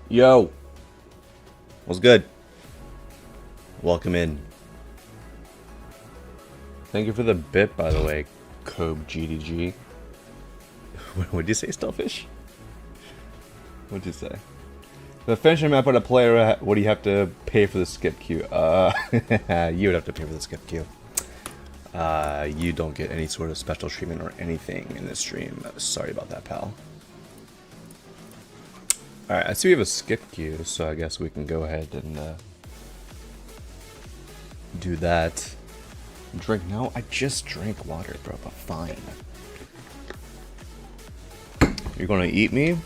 Yo, what's good? Welcome in. Thank you for the bit, by the way, Kobe GDG. What'd you say, Stillfish? What'd you say? The finishing map on a player, what do you have to pay for the skip queue? You would have to pay for the skip queue. You don't get any sort of special treatment or anything in this stream. Sorry about that, pal. Alright, I see we have a skip queue, so I guess we can go ahead and do that. Drink? No, I just drank water, bro, but fine. You're gonna eat me?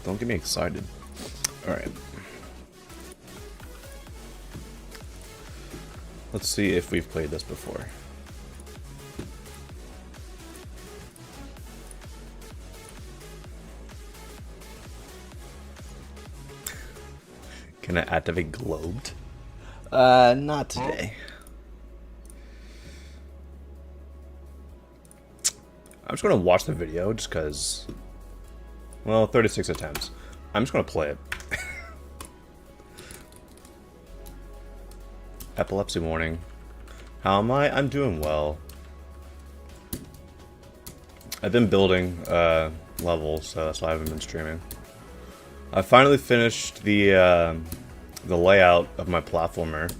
Don't get me excited. Alright. Let's see if we've played this before. Can I activate Globed? Not today. I'm just gonna watch the video just cause, well, 36 attempts. I'm just gonna play it. Epilepsy warning. How am I? I'm doing well. I've been building levels, so that's why I haven't been streaming. I finally finished the layout of my platformer.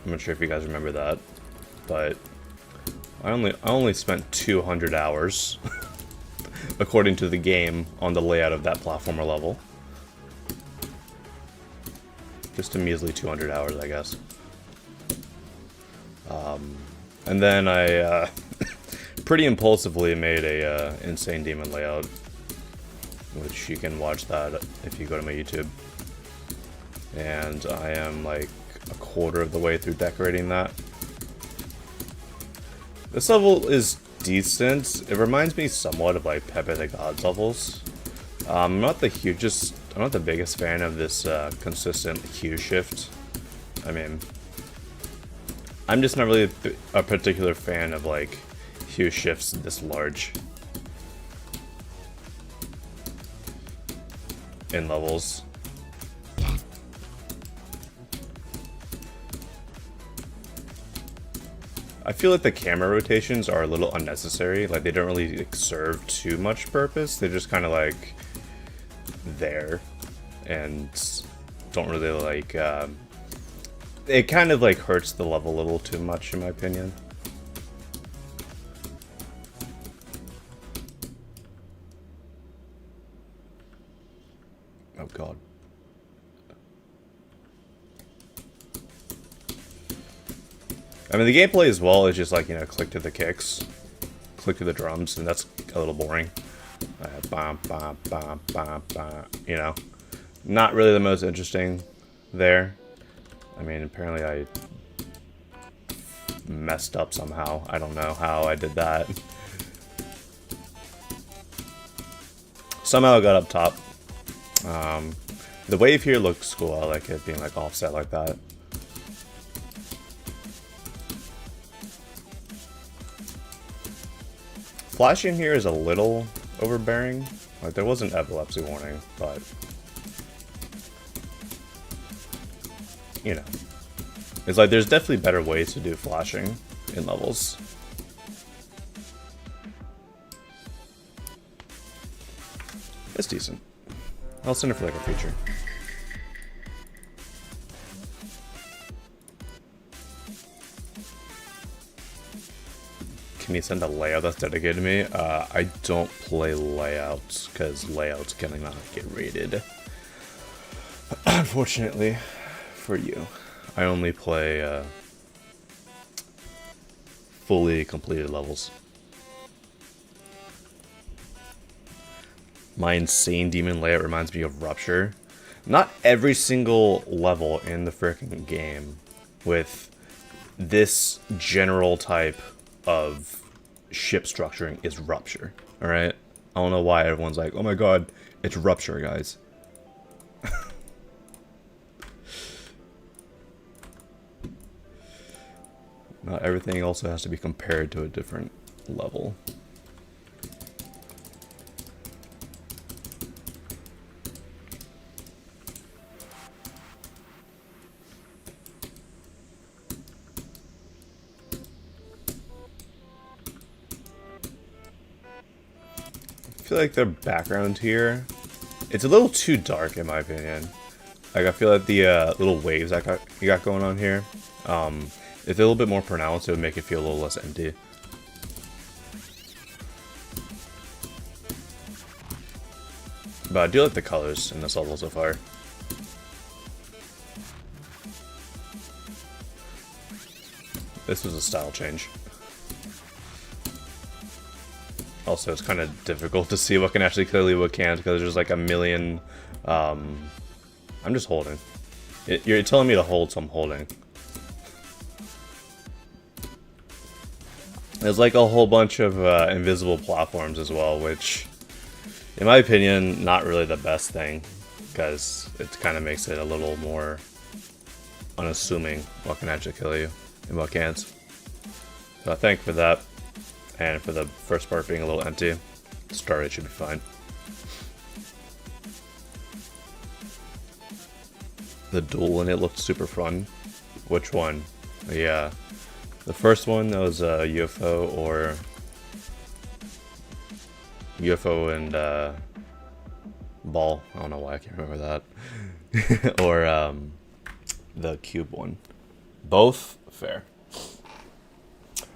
I'm not sure if you guys remember that, but I only spent 200 hours, according to the game, on the layout of that platformer level. Just a measly 200 hours, I guess. And then I pretty impulsively made a Insane Demon layout, which you can watch that if you go to my YouTube. And I am like a quarter of the way through decorating that. This level is decent. It reminds me somewhat of like Pepe the God's levels. I'm not the biggest fan of this consistent hue shift. I mean, I'm just not really a particular fan of like hue shifts this large in levels. I feel like the camera rotations are a little unnecessary. Like, they don't really like, serve too much purpose. They're just kind of like there and don't really like it kind of like hurts the level a little too much, in my opinion. Oh god. I mean, the gameplay as well is just like, you know, click to the kicks, click to the drums, and that's a little boring. Bam, bam, bam, bam, bam, you know, not really the most interesting there. I mean, apparently I messed up somehow. I don't know how I did that. Somehow I got up top. The wave here looks cool. I like it being like offset like that. Flashing here is a little overbearing. Like, there was an epilepsy warning, but you know, it's like there's definitely better ways to do flashing in levels. It's decent. I'll send it for like a feature. Can you send a layout that's dedicated to me? I don't play layouts because layouts cannot get rated. Unfortunately for you, I only play fully completed levels. My Insane Demon layout reminds me of Rupture. Not every single level in the frickin' game with this general type of ship structuring is Rupture. Alright? I don't know why everyone's like, oh my god, it's Rupture, guys. Not everything also has to be compared to a different level. feel like the background here, it's a little too dark in my opinion. Like I feel like the little waves that you got going on here, if they're a little bit more pronounced, it would make it feel a little less empty. But I do like the colors in this level so far. This was a style change. Also, it's kind of difficult to see what can actually kill you, what can't, because there's like a million... I'm just holding. You're telling me to hold, so I'm holding. There's like a whole bunch of invisible platforms as well, which, in my opinion, not really the best thing, because it kind of makes it a little more unassuming what can actually kill you and what can't. So I thank for that, and for the first part being a little empty. The start rate should be fine. The duel in it looked super fun. Which one? Yeah. The first one, that was UFO or... UFO and ball. I don't know why I can't remember that. Or the cube one. Both fair.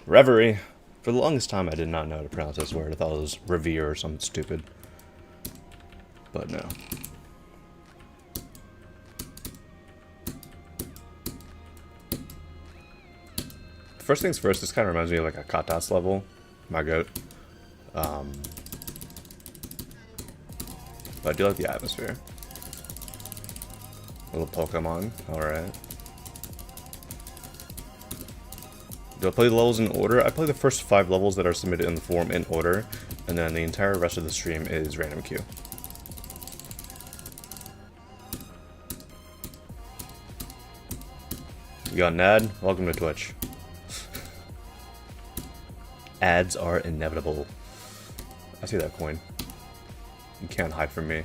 Reverie. For the longest time I did not know how to pronounce this word. I thought it was revere or something stupid. But no. First things first, this kind of reminds me of like a Katas level. My goat. But I do like the atmosphere. Little Pokemon, alright. Do I play the levels in order? I play the first 5 levels that are submitted in the forum in order, and then the entire rest of the stream is random queue. You got an ad? Welcome to Twitch. Ads are inevitable. I see that coin. You can't hide from me.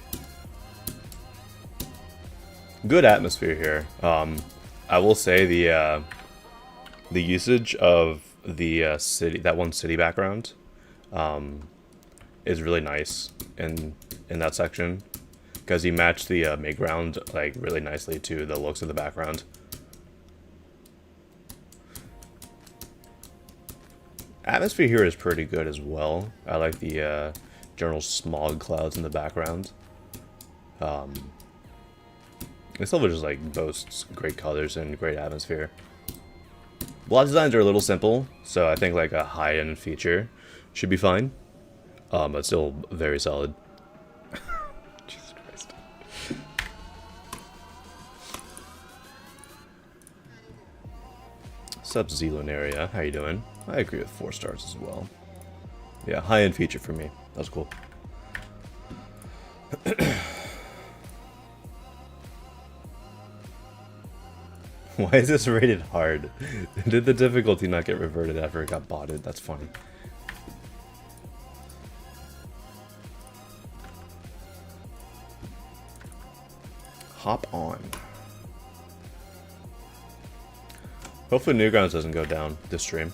Good atmosphere here. I will say the usage of the city, that one city background, is really nice in that section, because you match the midground like really nicely to the looks of the background. Atmosphere here is pretty good as well. I like the general smog clouds in the background. This level just like boasts great colors and great atmosphere. Lot designs are a little simple, so I think like a high-end feature should be fine. But still very solid. Jesus Christ. Sup, Zelunaria, how you doing? I agree with 4 stars as well. Yeah, high-end feature for me. That was cool. Why is this rated hard? Did the difficulty not get reverted after it got botted? That's funny. Hop on. Hopefully Newgrounds doesn't go down this stream.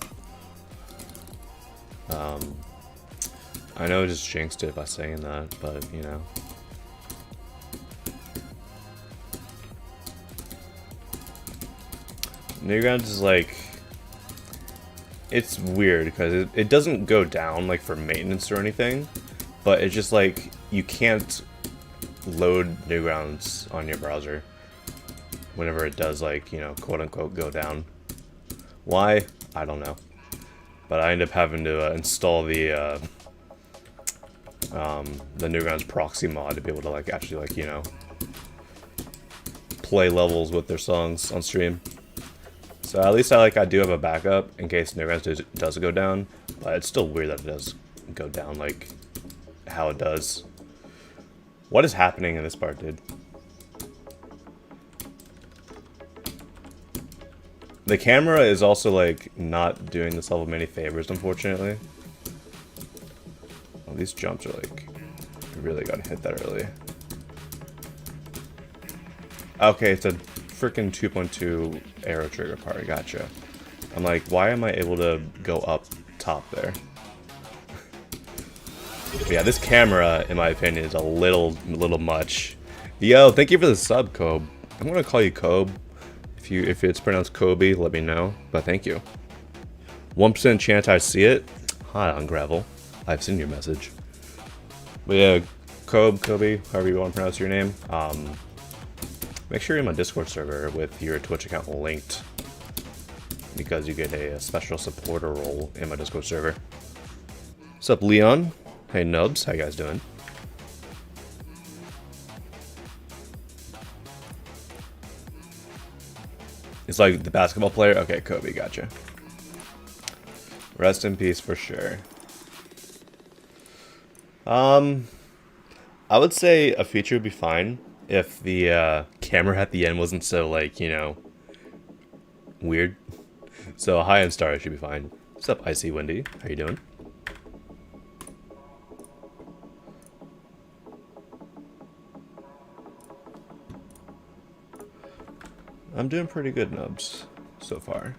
I know I just jinxed it by saying that, but you know. Newgrounds is like, it's weird because it doesn't go down like for maintenance or anything, but it's just like you can't load Newgrounds on your browser whenever it does, like, you know, quote unquote go down. Why? I don't know. But I end up having to install the Newgrounds proxy mod to be able to like actually like, you know, play levels with their songs on stream. So at least I do have a backup in case Newgrounds does go down, but it's still weird that it does go down like how it does. What is happening in this part, dude? The camera is also like not doing this level many favors, unfortunately. Oh, these jumps are like, you really gotta hit that early. Okay, it's a freaking 2.2 arrow trigger part, gotcha. I'm like, why am I able to go up top there? But yeah, this camera, in my opinion, is a little much. Yo, thank you for the sub, Kobe. I'm gonna call you Kobe. If it's pronounced Kobe, let me know. But thank you. 1% chance I see it. Hi, on Gravel. I've seen your message. But yeah, Kobe, however you want to pronounce your name. Make sure you're in my Discord server with your Twitch account linked, because you get a special supporter role in my Discord server. What's up, Leon? Hey, Nubs. How you guys doing? It's like the basketball player? Okay, Kobe, gotcha. Rest in peace for sure. I would say a feature would be fine if the camera at the end wasn't so, like, you know, weird. So a high-end star should be fine. What's up, Icy Wendy? How you doing? I'm doing pretty good, Nubs, so far.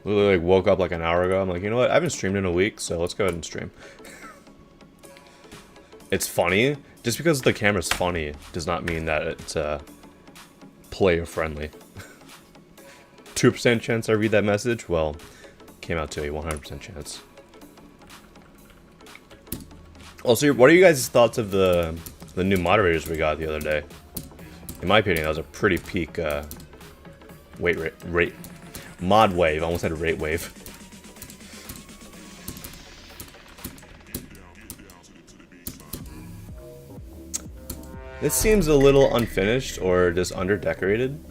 Literally, like, woke up like an hour ago. I'm like, you know what? I haven't streamed in a week, so let's go ahead and stream. It's funny. Just because the camera's funny does not mean that it's player-friendly. 2% chance I read that message? Well, came out to a 100% chance. Also, what are you guys' thoughts of the new moderators we got the other day? In my opinion, that was a pretty peak rate mod wave. I almost had a rate wave. This seems a little unfinished or just under-decorated.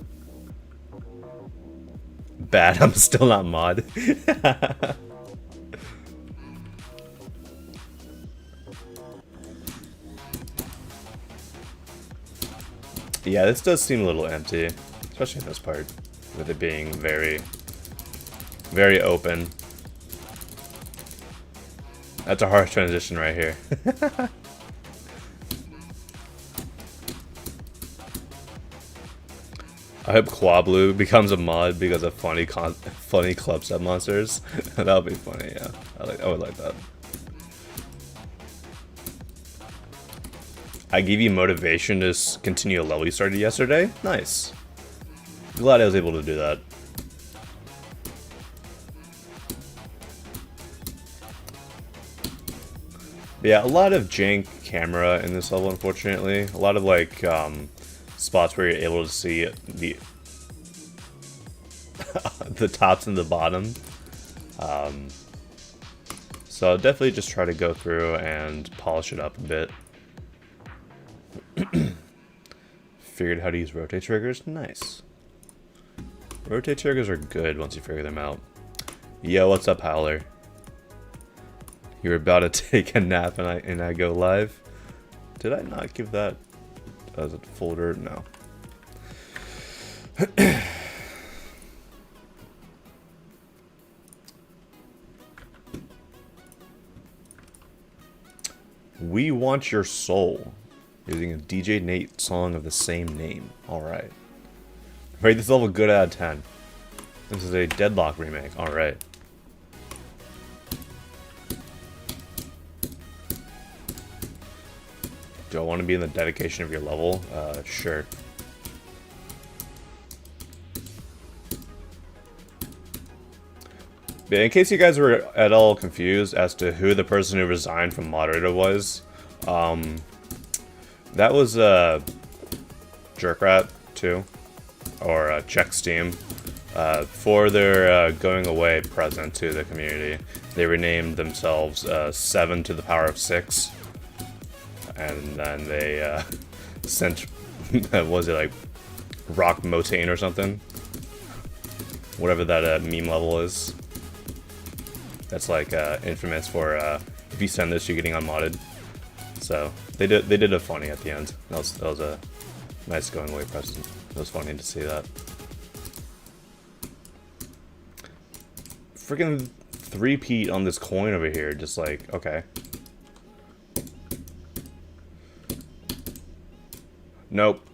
Bad, I'm still not mod. Yeah, this does seem a little empty, especially in this part, with it being very, very open. That's a harsh transition right here. I hope Quablu becomes a mod because of funny club sub monsters. That would be funny, yeah. I would like that. I give you motivation to continue a level you started yesterday? Nice. Glad I was able to do that. But yeah, a lot of jank camera in this level, unfortunately. A lot of, like, spots where you're able to see the the tops and the bottom. So I'll definitely just try to go through and polish it up a bit. Figured how to use rotate triggers? Nice. Rotate triggers are good once you figure them out. Yo, what's up, Howler? You're about to take a nap and I go live? Did I not give that as a folder? No. We Want Your Soul, using a DJ Nate song of the same name. Alright. Rate this level good out of 10. This is a Deadlock remake. Alright. Do I want to be in the dedication of your level? Sure. But in case you guys were at all confused as to who the person who resigned from moderator was, that was Jerkrat 2, or Check Steam. For their going away present to the community, they renamed themselves 7 to the power of 6. And then they sent, what was it, like, Rock Motane or something? Whatever that meme level is. That's like infamous for if you send this, you're getting unmodded. So they did a funny at the end. That was a nice going away present. It was funny to see that. Freaking 3-peat on this coin over here, just like, okay. Nope.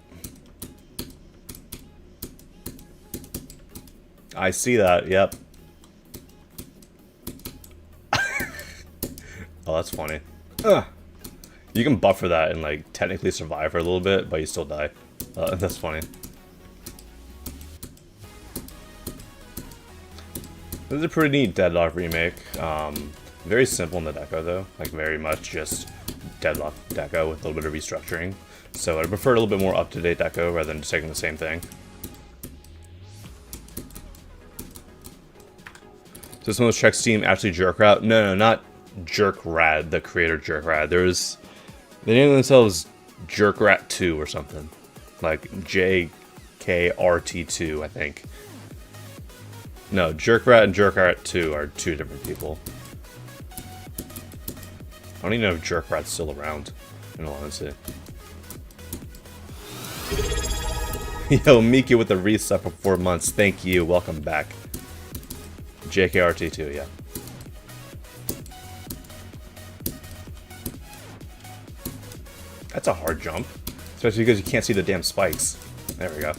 I see that, yep. Oh, that's funny. Ugh. You can buffer that and like technically survive for a little bit, but you still die. That's funny. This is a pretty neat Deadlock remake. Very simple in the deco though, like very much just Deadlock deco with a little bit of restructuring. So I prefer a little bit more up-to-date deco rather than just taking the same thing. So someone's check Steam actually Jerkrat? No, not Jerkrad, the creator Jerkrad. They named themselves Jerkrat 2 or something. Like JKRT2, I think. No, Jerkrat and Jerkrat 2 are two different people. I don't even know if Jerkrat's still around, in all honesty. Yo, Miki with the reset for 4 months. Thank you. Welcome back. JKRT2, yeah. That's a hard jump. Especially because you can't see the damn spikes. There we go.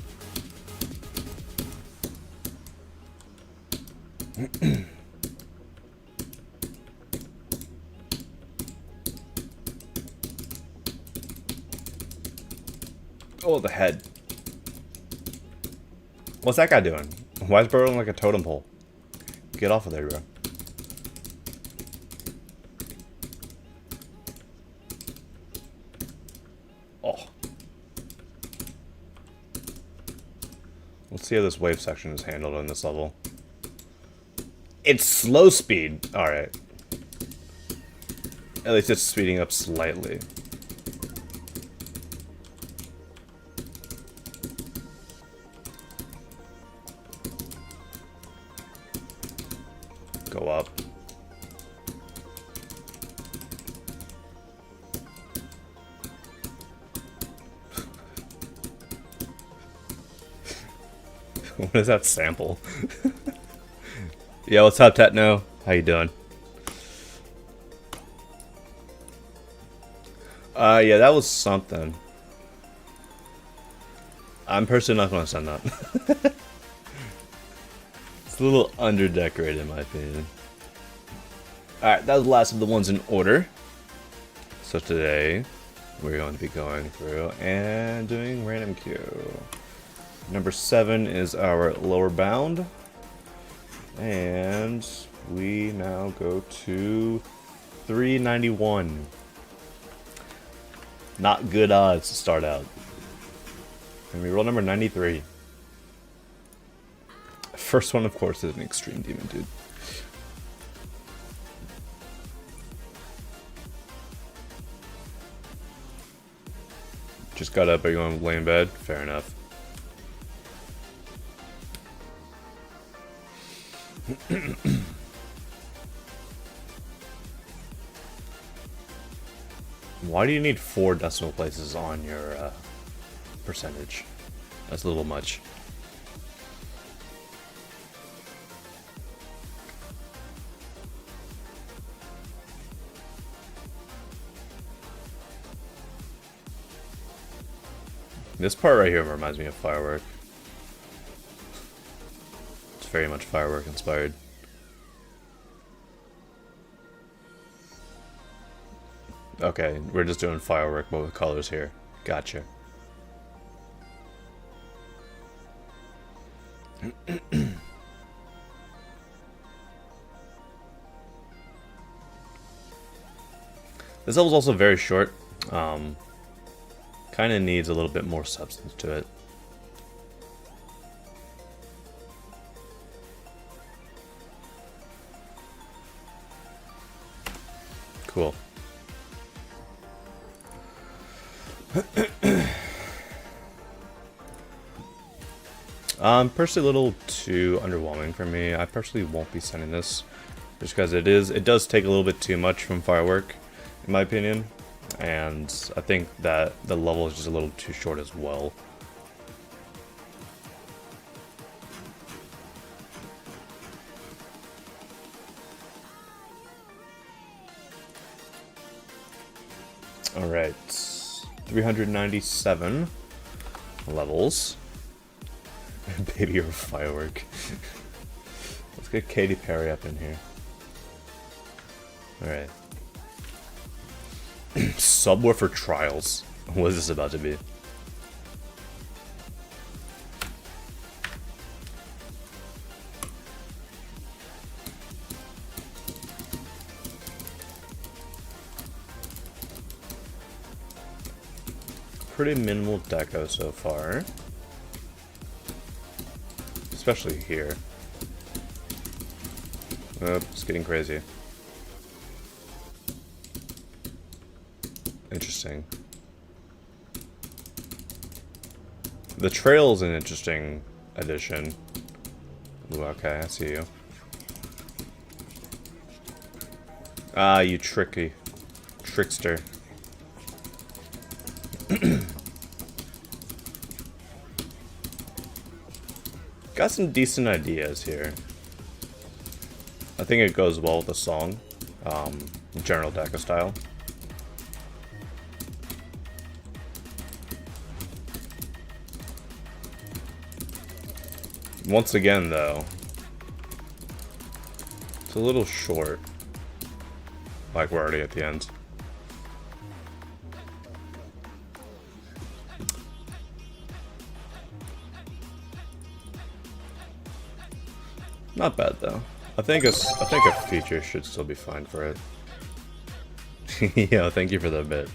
Oh, the head. What's that guy doing? Why is burrowing like a totem pole? Get off of there, bro. Oh. Let's see how this wave section is handled on this level. It's slow speed. Alright. At least it's speeding up slightly. Go up. What is that sample? Yeah, what's up, Tetno? How you doing? Yeah, that was something. I'm personally not gonna send that. It's a little under-decorated in my opinion. Alright, that was the last of the ones in order. So today, we're going to be going through and doing random queue. Number 7 is our lower bound. And we now go to 391. Not good odds to start out. And we roll number 93. First one, of course, is an extreme demon, dude. Just got up, are you going to lay in bed? Fair enough. Why do you need 4 decimal places on your percentage? That's a little much. This part right here reminds me of Firework. It's very much Firework inspired. Okay, we're just doing Firework but with colors here. Gotcha. This level's also very short. Kind of needs a little bit more substance to it. Cool. Personally a little too underwhelming for me. I personally won't be sending this just because it does take a little bit too much from Firework, in my opinion. And I think that the level is just a little too short as well. Alright, 397 levels. Baby or Firework. Let's get Katy Perry up in here. Alright. Subwoofer trials. What is this about to be? Pretty minimal deco so far. Especially here. Oh, it's getting crazy. Interesting. The trail's an interesting addition. Ooh, okay, I see you. Ah, you trickster. Got some decent ideas here. I think it goes well with the song, general deco style. Once again, though, it's a little short. Like we're already at the end. Not bad though. I think a feature should still be fine for it. Yeah, thank you for the bit.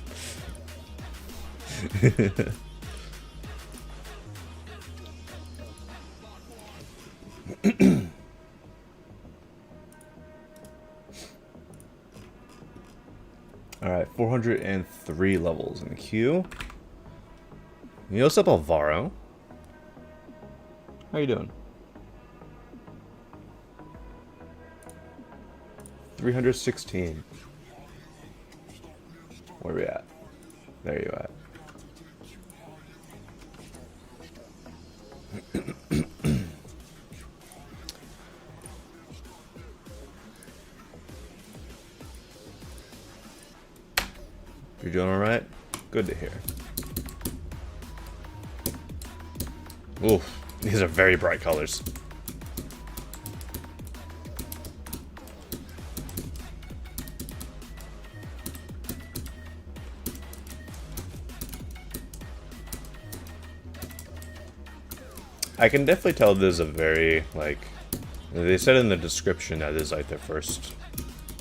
Alright, 403 levels in the queue. Yo, what's up, Alvaro? How you doing? 316. Where are we at? There you at. You're doing alright? Good to hear. Oof, these are very bright colors. I can definitely tell this is a very, like, they said in the description that this is like their first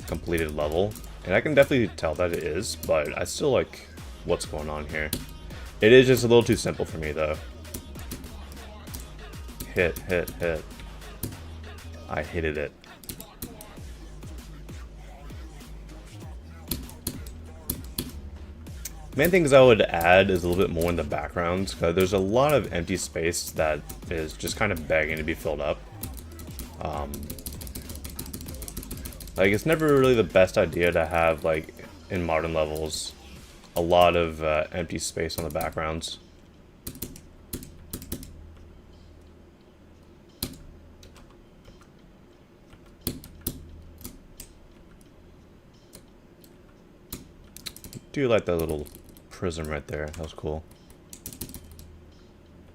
completed level. And I can definitely tell that it is, but I still like what's going on here. It is just a little too simple for me, though. Hit. I hated it. Main things I would add is a little bit more in the backgrounds, because there's a lot of empty space that is just kind of begging to be filled up. Like, it's never really the best idea to have, like, in modern levels, a lot of empty space on the backgrounds. Do like that little prism right there. That was cool.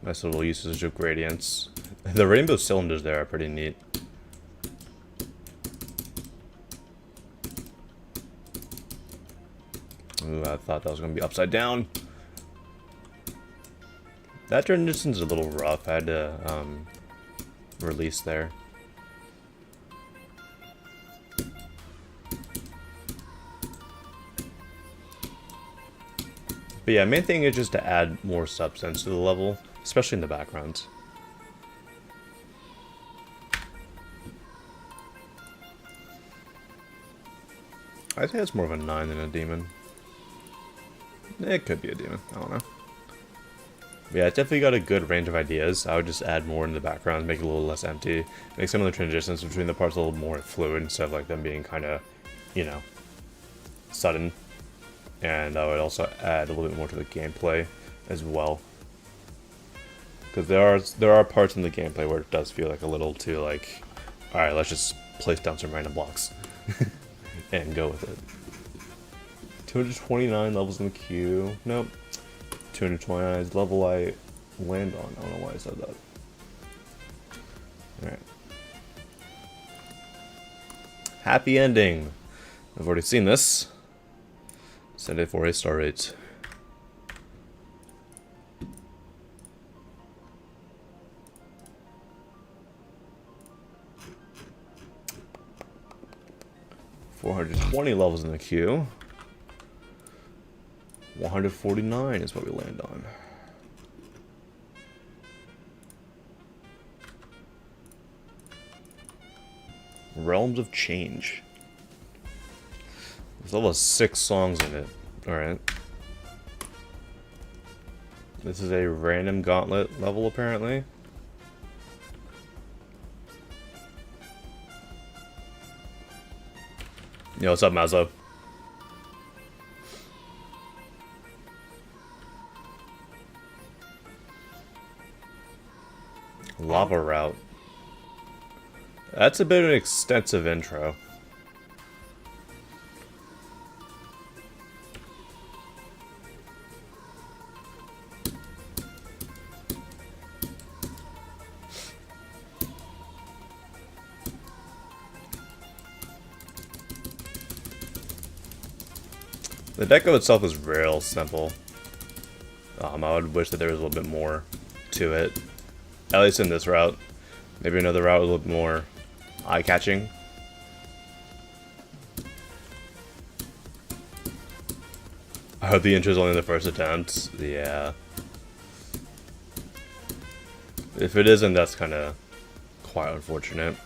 Nice little usage of gradients. The rainbow cylinders there are pretty neat. Ooh, I thought that was going to be upside down. That transition's a little rough. I had to release there. But yeah, main thing is just to add more substance to the level, especially in the backgrounds. I think it's more of a 9 than a demon. It could be a demon, I don't know. But yeah, it's definitely got a good range of ideas. I would just add more in the background, make it a little less empty, make some of the transitions between the parts a little more fluid instead of like them being kind of, you know, sudden. And I would also add a little bit more to the gameplay as well. Because there are parts in the gameplay where it does feel like a little too like, alright, let's just place down some random blocks and go with it. 229 levels in the queue. Nope. 229 is the level I land on. I don't know why I said that. Alright. Happy ending. I've already seen this. Send it for a star rate. $420 levels in the queue. 149 is what we land on. Realms of Change. There's level 6 songs in it. Alright. This is a random gauntlet level, apparently. Yo, what's up, Mazlo? Lava Route. That's a bit of an extensive intro. The deco itself is real simple. I would wish that there was a little bit more to it. At least in this route. Maybe another route a little more eye-catching. I hope the intro's only in the first attempt. Yeah. If it isn't, that's kind of quite unfortunate.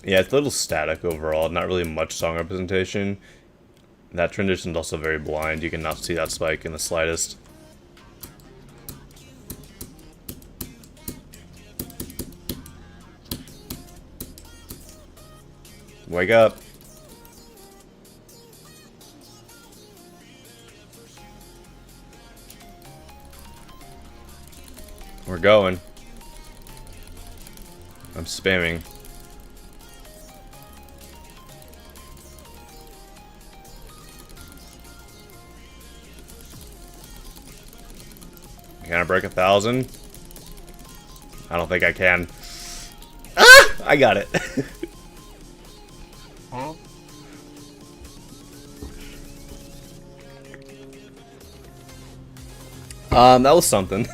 Yeah, it's a little static overall, not really much song representation. That transition is also very blind, you cannot see that spike in the slightest. Wake up! We're going. I'm spamming. Can I break 1,000? I don't think I can. Ah! I got it. Huh? That was something.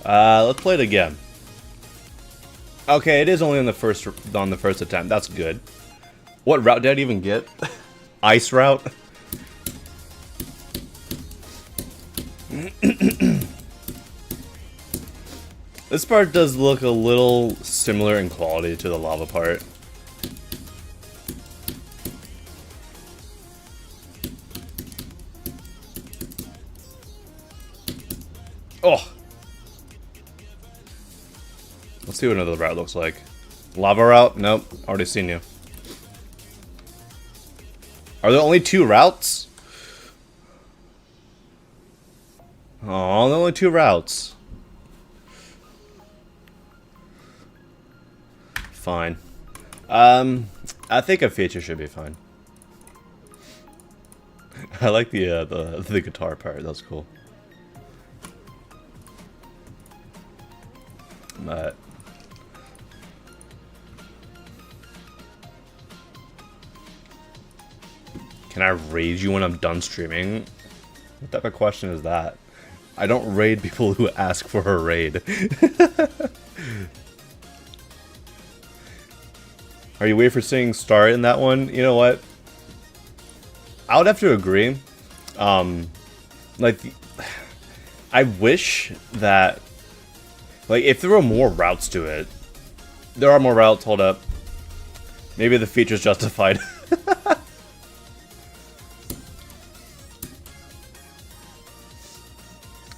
Let's play it again. Okay, it is only on the first attempt. That's good. What route did I even get? Ice route? This part does look a little similar in quality to the lava part. Oh! Let's see what another route looks like. Lava route? Nope. Already seen you. Are there only 2 routes? Oh, there are only 2 routes. Fine. I think a feature should be fine. I like the guitar part. That's cool. But can I raid you when I'm done streaming? What type of question is that? I don't raid people who ask for a raid. Are you waiting for saying start in that one? You know what? I would have to agree. Like, I wish that, like, if there were more routes to it. There are more routes, hold up. Maybe the feature's justified.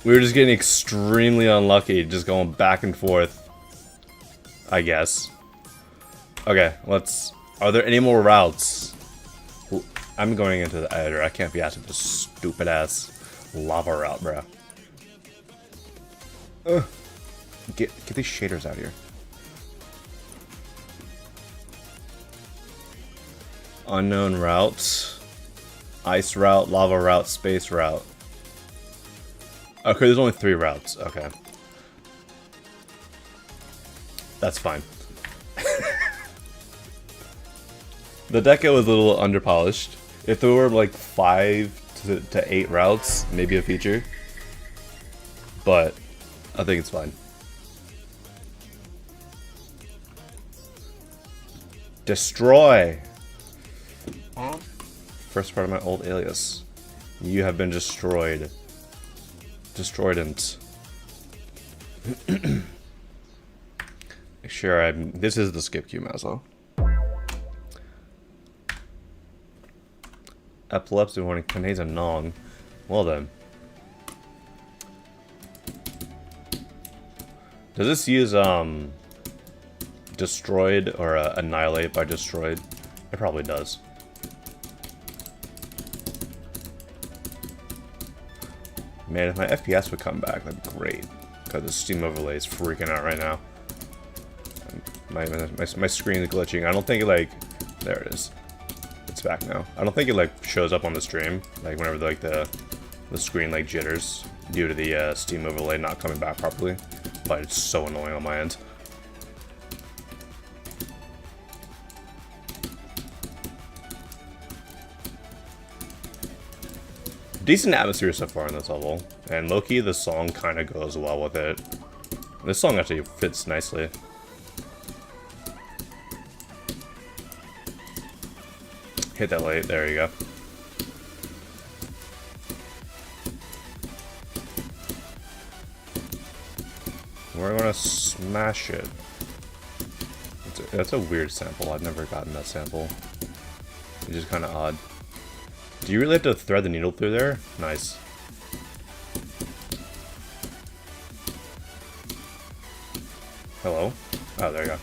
We were just getting extremely unlucky, just going back and forth, I guess. Okay, let's... Are there any more routes? I'm going into the editor. I can't be asking this stupid-ass lava route, bro. Ugh. Get these shaders out of here. Unknown routes. Ice route, lava route, space route. Okay, there's only 3 routes. Okay. That's fine. The deco was a little underpolished. If there were like 5 to 8 routes, maybe a feature. But I think it's fine. Destroy! First part of my old alias. You have been destroyed. Destroyedent. Sure, this is the skip queue mouse, huh? Epilepsy warning contains a Nong. Well then. Does this use destroyed or annihilate by destroyed? It probably does. Man, if my FPS would come back, that'd be great. Because the Steam overlay is freaking out right now. My screen is glitching. I don't think it like... There it is. It's back now. I don't think it like shows up on the stream. Like whenever like the screen like jitters due to the Steam overlay not coming back properly. But it's so annoying on my end. Decent atmosphere so far in this level, and low-key the song kind of goes well with it. This song actually fits nicely. Hit that light, there you go. We're gonna smash it. That's a weird sample, I've never gotten that sample. It's just kind of odd. Do you really have to thread the needle through there? Nice. Hello? Oh, there you go.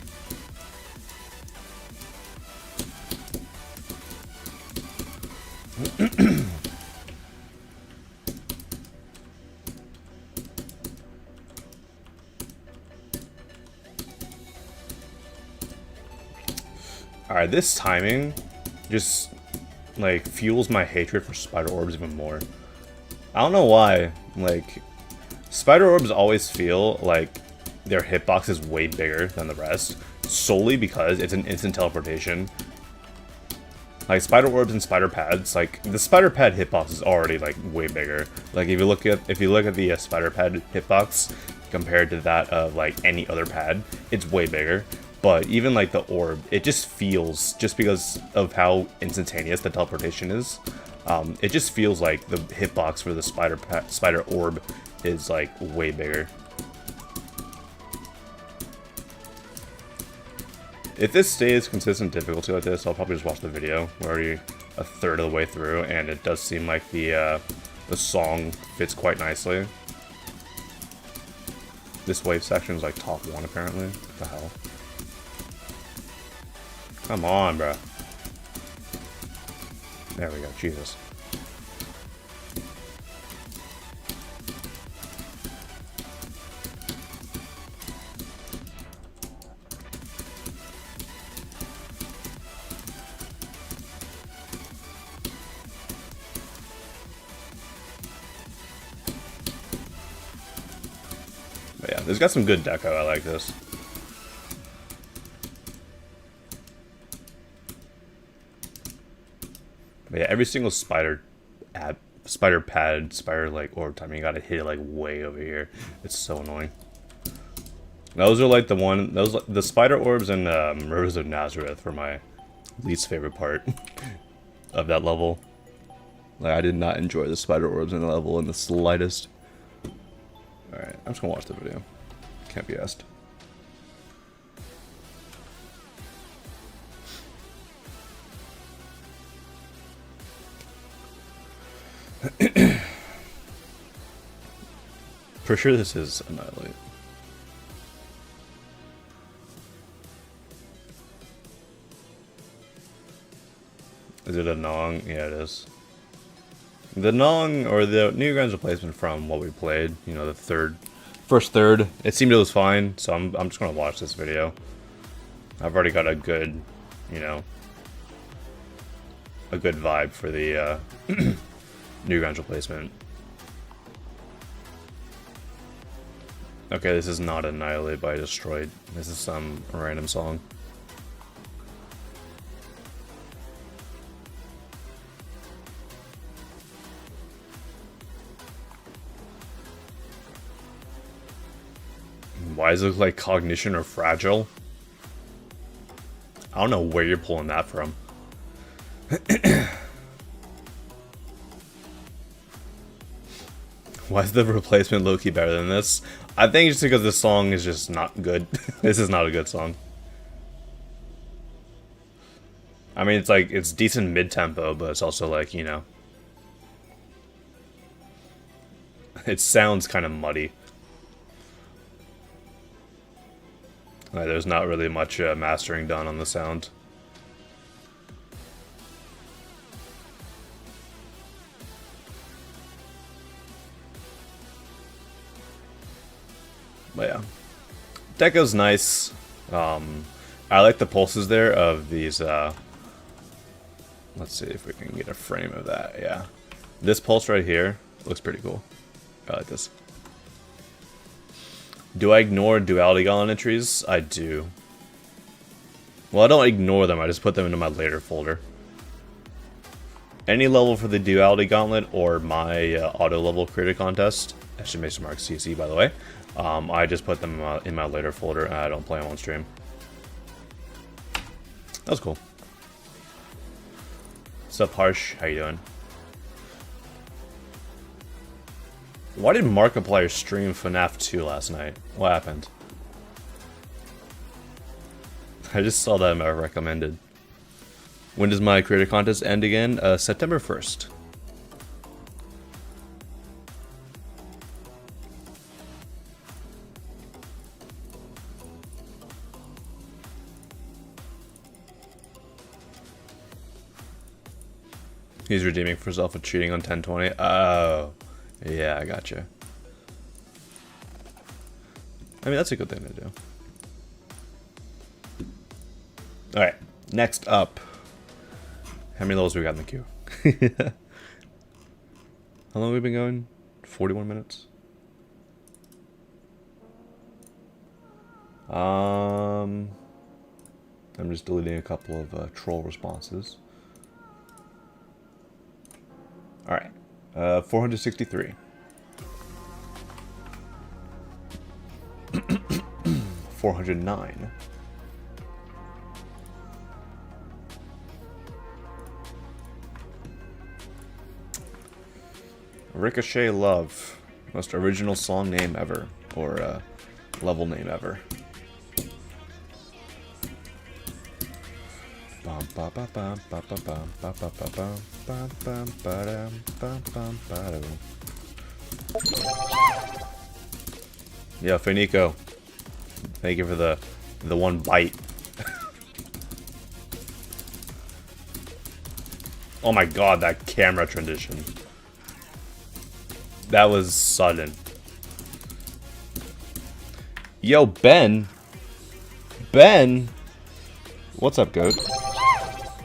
Alright, this timing just like fuels my hatred for spider orbs even more. I don't know why, like spider orbs always feel like their hitbox is way bigger than the rest, solely because it's an instant teleportation. Like spider orbs and spider pads, like the spider pad hitbox is already like way bigger. Like if you look at the spider pad hitbox compared to that of like any other pad, it's way bigger. But even like the orb, it just feels, just because of how instantaneous the teleportation is, it just feels like the hitbox for the spider orb is like way bigger. If this stays consistent difficulty like this, I'll probably just watch the video. We're already a third of the way through, and it does seem like the song fits quite nicely. This wave section is like top 1 apparently. What the hell? Come on, bro. There we go. Jesus. But yeah, this got some good deco. I like this. But yeah, every single spider pad, spider like orb time, you gotta hit it like way over here. It's so annoying. Those are like the spider orbs and Rivers of Nazareth were my least favorite part of that level. Like I did not enjoy the spider orbs in the level in the slightest. Alright, I'm just gonna watch the video. Can't be asked. For sure this is Annihilate. Is it a Nong? Yeah, it is. The Nong, or the New Grounds replacement from what we played, you know, the first third, it seemed it was fine, so I'm just gonna watch this video. I've already got a good, you know, a good vibe for the new grounds replacement. Okay, this is not Annihilate by Destroyed. This is some random song. Why does it look like Cognition or Fragile? I don't know where you're pulling that from. Why is the replacement low-key better than this? I think it's because this song is just not good. This is not a good song. I mean, it's like, it's decent mid-tempo, but it's also like, you know, it sounds kind of muddy. Like, there's not really much mastering done on the sound. But yeah, Deco's nice. I like the pulses there of these. Let's see if we can get a frame of that. Yeah, this pulse right here looks pretty cool. I like this. Do I ignore Duality Gauntlet entries? I do. Well, I don't ignore them. I just put them into my later folder. Any level for the Duality Gauntlet or my auto level creator contest. Exclamation mark CC, by the way. I just put them in my later folder, and I don't play them on stream. That was cool. What's up, Harsh? How you doing? Why did Markiplier stream FNAF 2 last night? What happened? I just saw that in my recommended. When does my creator contest end again? September 1st. He's redeeming for himself with cheating on 1020. Oh, yeah, I gotcha. I mean, that's a good thing to do. Alright, next up. How many levels we got in the queue? How long have we been going? 41 minutes? I'm just deleting a couple of troll responses. Alright, 463. 409. Ricochet Love. Most original song name ever. Or level name ever. Yeah, Fenico. Thank you for the one bite. Oh my god, that camera transition. That was sudden. Yo, Ben. Ben. What's up, goat?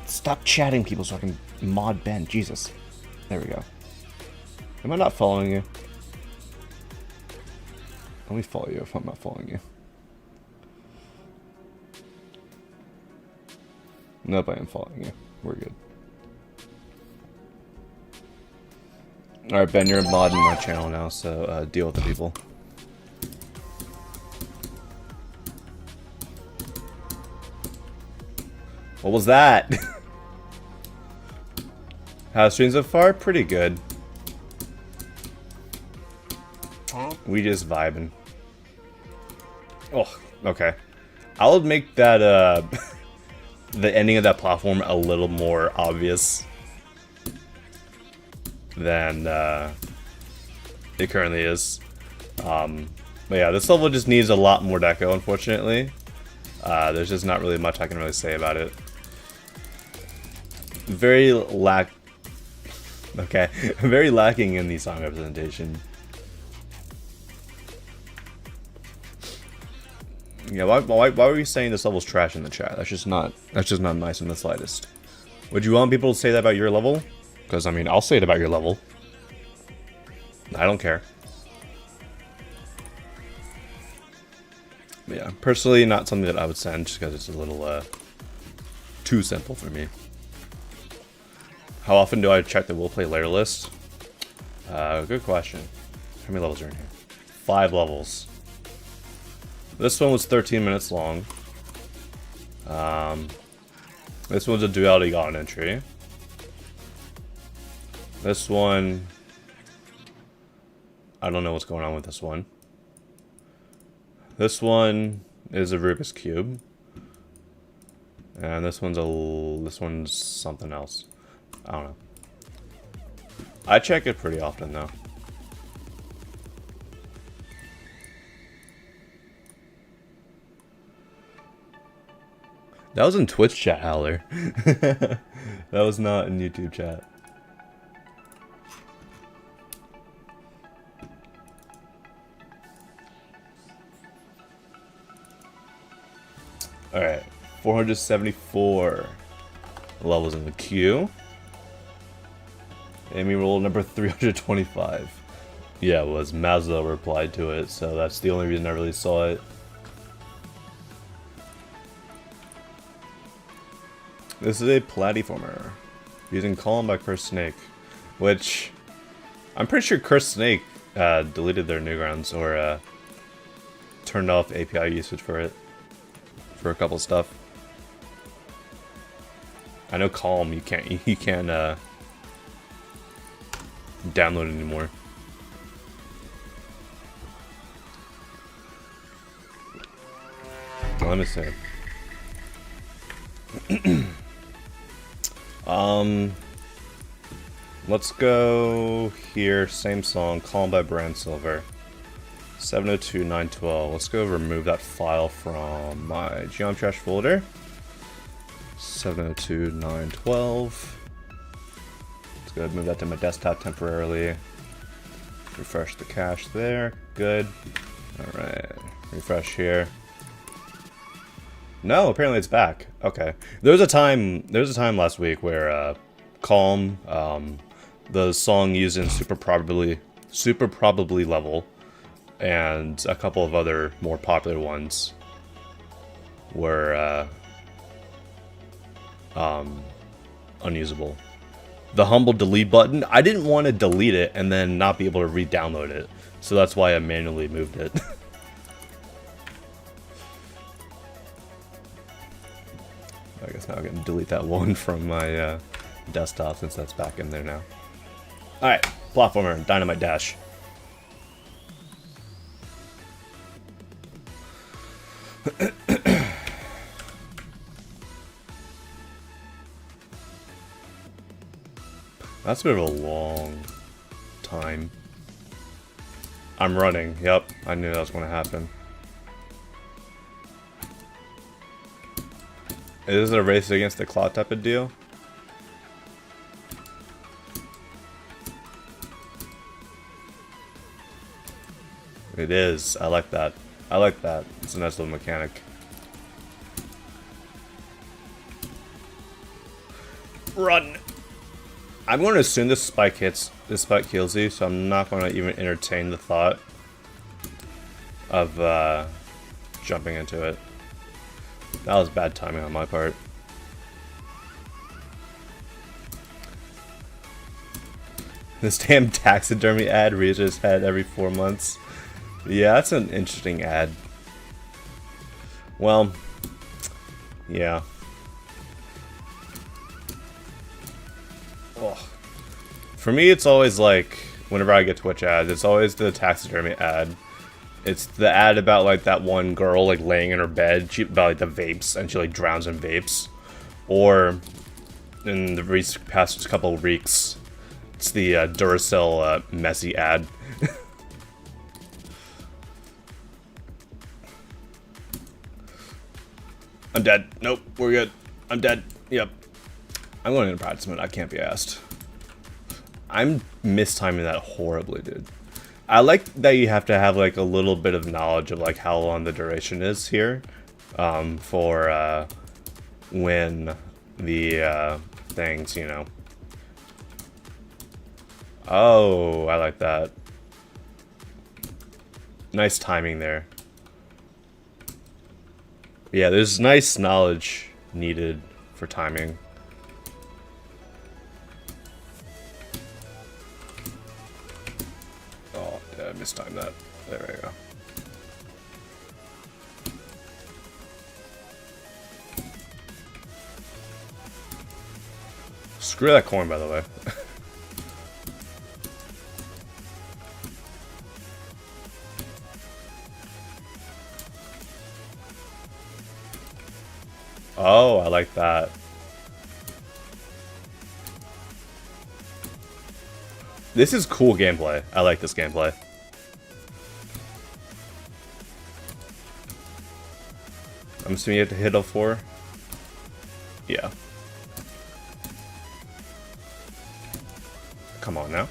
Stop chatting people so I can mod Ben. Jesus. There we go. Am I not following you? Let me follow you if I'm not following you. Nope, I am following you. We're good. Alright, Ben, you're a mod in my channel now, so deal with the people. What was that? How's streams so far? Pretty good. We just vibing. Oh, okay. I'll make that, the ending of that platform a little more obvious than, it currently is. But yeah, this level just needs a lot more deco, unfortunately. There's just not really much I can really say about it. Very very lacking in the song representation. Yeah, why were you saying this level's trash in the chat? That's just not nice in the slightest. Would you want people to say that about your level? Because, I mean, I'll say it about your level. I don't care. But yeah, personally, not something that I would send just because it's a little too simple for me. How often do I check the will play layer list? Good question. How many levels are in here? 5 levels. This one was 13 minutes long. This one's a duality god entry. This one, I don't know what's going on with this one. This one is a Rubik's Cube. And this one's something else. I don't know. I check it pretty often though. That was in Twitch chat, Howler. That was not in YouTube chat. Alright, 474 levels in the queue. Amy roll number 325. Yeah, it was. Mazda replied to it, so that's the only reason I really saw it. This is a platformer using Column by Cursed Snake, which I'm pretty sure Cursed Snake deleted their Newgrounds or turned off API usage for it for a couple stuff. I know Calm you can't download it anymore. Let me see. Let's go here, same song, Calm by Brand Silver. 702.912. Let's go remove that file from my Geom Trash folder. 702.912. Let's go ahead and move that to my desktop temporarily. Refresh the cache there. Good. Alright. Refresh here. No, apparently it's back. Okay. There was a time last week where Calm, the song used in Super Probably level, and a couple of other more popular ones were unusable. The humble delete button, I didn't want to delete it and then not be able to re-download it, so that's why I manually moved it. I guess now I'm gonna delete that one from my desktop since that's back in there now. Alright, platformer, Dynamite Dash. That's a bit of a long time. I'm running, yep, I knew that was gonna happen. Is it a race against the clock type of deal? It is. I like that. I like that. It's a nice little mechanic. Run! I'm going to assume this spike kills you, so I'm not going to even entertain the thought of jumping into it. That was bad timing on my part. This damn taxidermy ad raises his head every 4 months. Yeah, that's an interesting ad. Well, yeah. Oh. For me, it's always like, whenever I get Twitch ads, it's always the taxidermy ad. It's the ad about like that one girl like laying in her bed, about like the vapes, and she like drowns in vapes. Or in the past couple of weeks, it's the Duracell messy ad. I'm dead. Nope, we're good. I'm dead. Yep. I'm going into practice mode. I can't be asked. I'm mistiming that horribly, dude. I like that you have to have like a little bit of knowledge of like how long the duration is here, for when the things, you know. Oh, I like that. Nice timing there. Yeah, there's nice knowledge needed for timing. Oh, yeah, I mistimed that. There we go. Screw that coin, by the way. Oh, I like that. This is cool gameplay. I like this gameplay. I'm assuming you have to hit L4. Yeah. Come on now.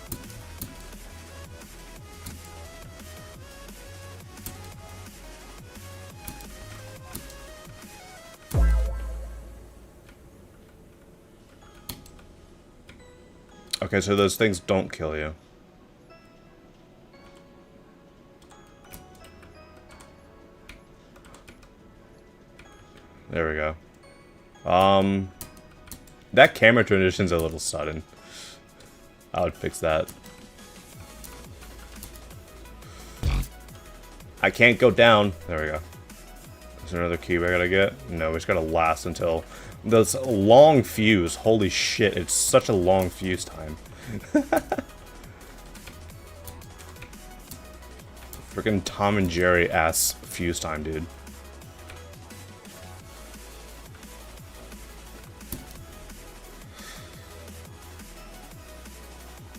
Okay, so those things don't kill you. There we go. That camera transition's a little sudden. I would fix that. I can't go down. There we go. Is there another cube I gotta get? No, we just gotta last until... This long fuse. Holy shit, it's such a long fuse time. Freaking Tom and Jerry ass fuse time, dude.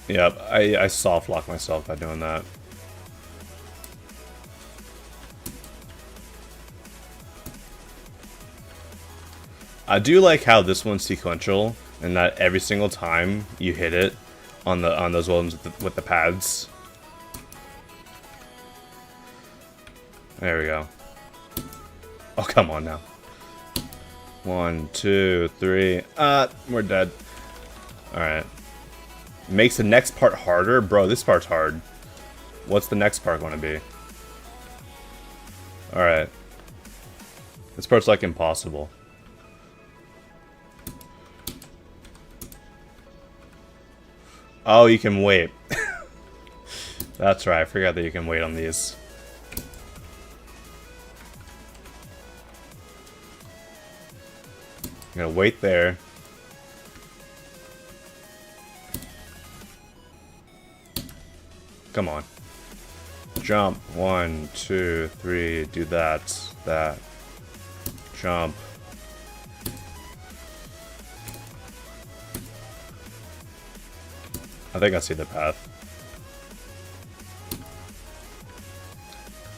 Yep, I soft lock myself by doing that. I do like how this one's sequential, and that every single time you hit it on those ones with the pads. There we go. Oh, come on now. 1, 2, 3. We're dead. Alright. Makes the next part harder? Bro, this part's hard. What's the next part gonna be? Alright. This part's like impossible. Oh, you can wait. That's right, I forgot that you can wait on these. I'm gonna wait there. Come on. Jump. 1, 2, 3. Do that. That. Jump. I think I see the path.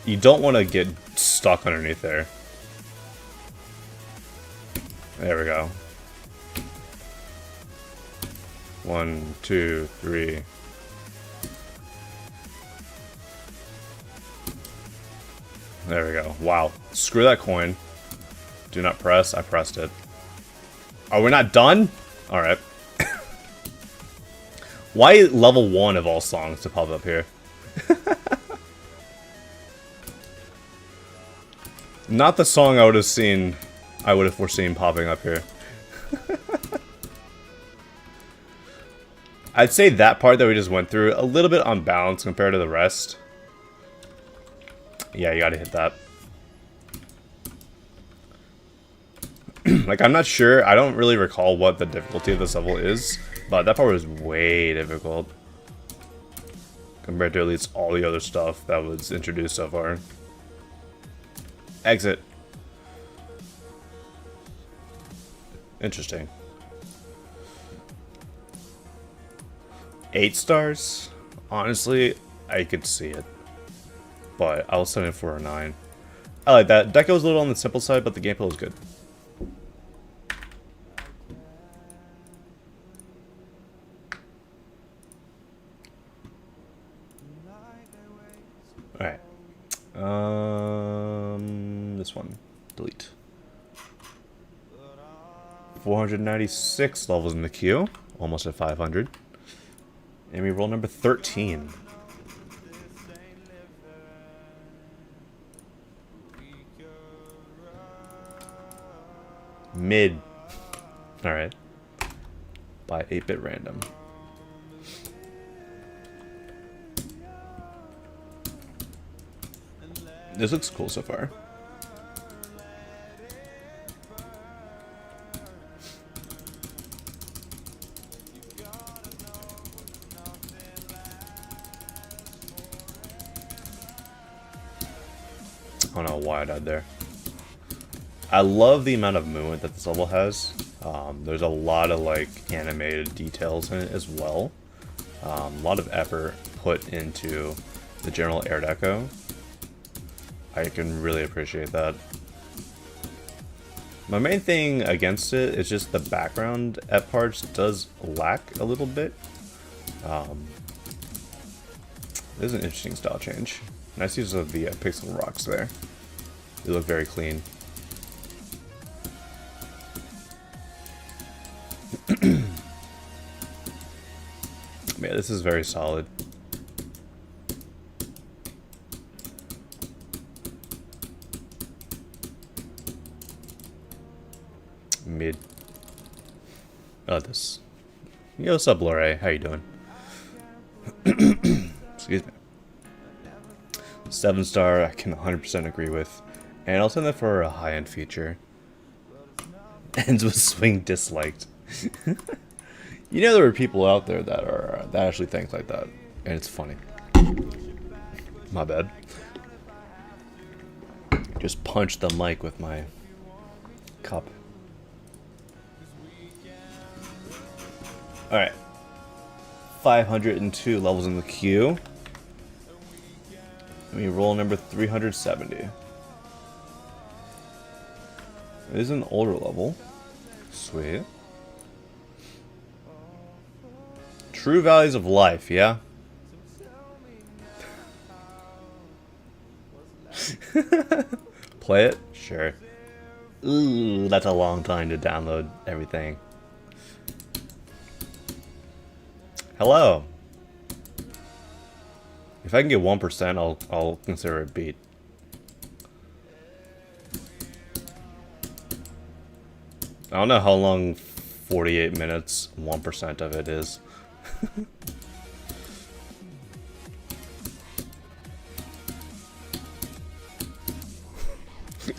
You don't want to get stuck underneath there. There we go. 1, 2, 3. There we go. Wow. Screw that coin. Do not press. I pressed it. Are we not done? Alright. Why level 1 of all songs to pop up here? Not the song I would have foreseen popping up here. I'd say that part that we just went through, a little bit unbalanced compared to the rest. Yeah, you gotta hit that. Like, I'm not sure, I don't really recall what the difficulty of this level is, but that part was way difficult. Compared to at least all the other stuff that was introduced so far. Exit. Interesting. 8 stars? Honestly, I could see it. But I was setting it for a 9. I like that. Deco was a little on the simple side, but the gameplay was good. Alright. This one. Delete. 496 levels in the queue. Almost at 500. And we roll number 13. Mid. Alright. By 8-bit random. This looks cool so far. I don't know why I died there. I love the amount of movement that this level has. There's a lot of like animated details in it as well. A lot of effort put into the general air deco. I can really appreciate that. My main thing against it is just the background at parts does lack a little bit. There's an interesting style change. Nice use of the pixel rocks there. They look very clean. Yeah, this is very solid. Mid. Oh, this. Yo, what's up, Lore? How you doing? Excuse me. 7-star, I can 100% agree with. And I'll send that for a high-end feature. Ends with swing disliked. You know there are people out there that are that actually think like that, and it's funny. My bad. Just punched the mic with my cup. All right. 502 levels in the queue. Let me roll number 370. It is an older level. Sweet. True values of life, yeah? Play it? Sure. Ooh, that's a long time to download everything. Hello. If I can get 1%, I'll consider it beat. I don't know how long 48 minutes, 1% of it is.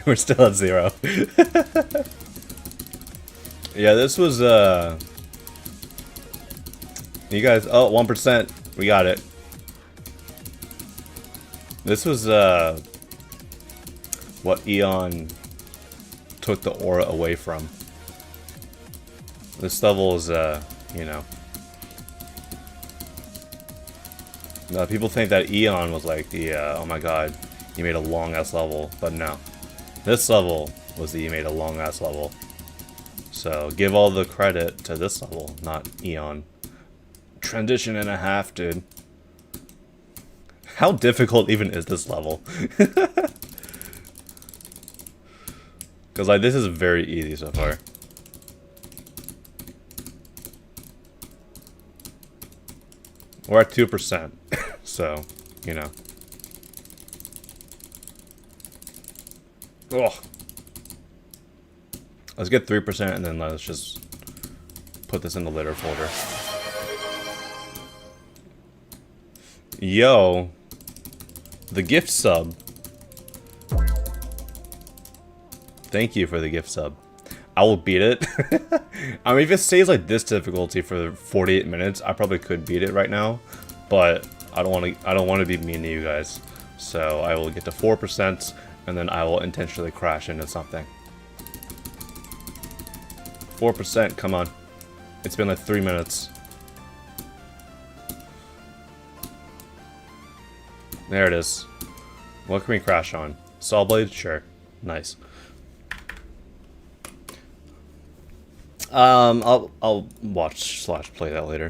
We're still at 0. Yeah, this was, you guys, oh, 1%. We got it. This was, what Eon took the aura away from. This level is, you know. People think that Eon was like the, oh my god, you made a long-ass level, but no. This level was the you made a long-ass level. So, give all the credit to this level, not Eon. Transition and a half, dude. How difficult even is this level? Because, like, this is very easy so far. We're at 2%, so, you know. Ugh. Let's get 3% and then let's just put this in the litter folder. Yo, the gift sub. Thank you for the gift sub. I will beat it. I mean, if it stays like this difficulty for 48 minutes, I probably could beat it right now. But I don't want to be mean to you guys. So I will get to 4%, and then I will intentionally crash into something. 4%, come on. It's been like 3 minutes. There it is. What can we crash on? Saw blade? Sure. Nice. I'll watch / play that later.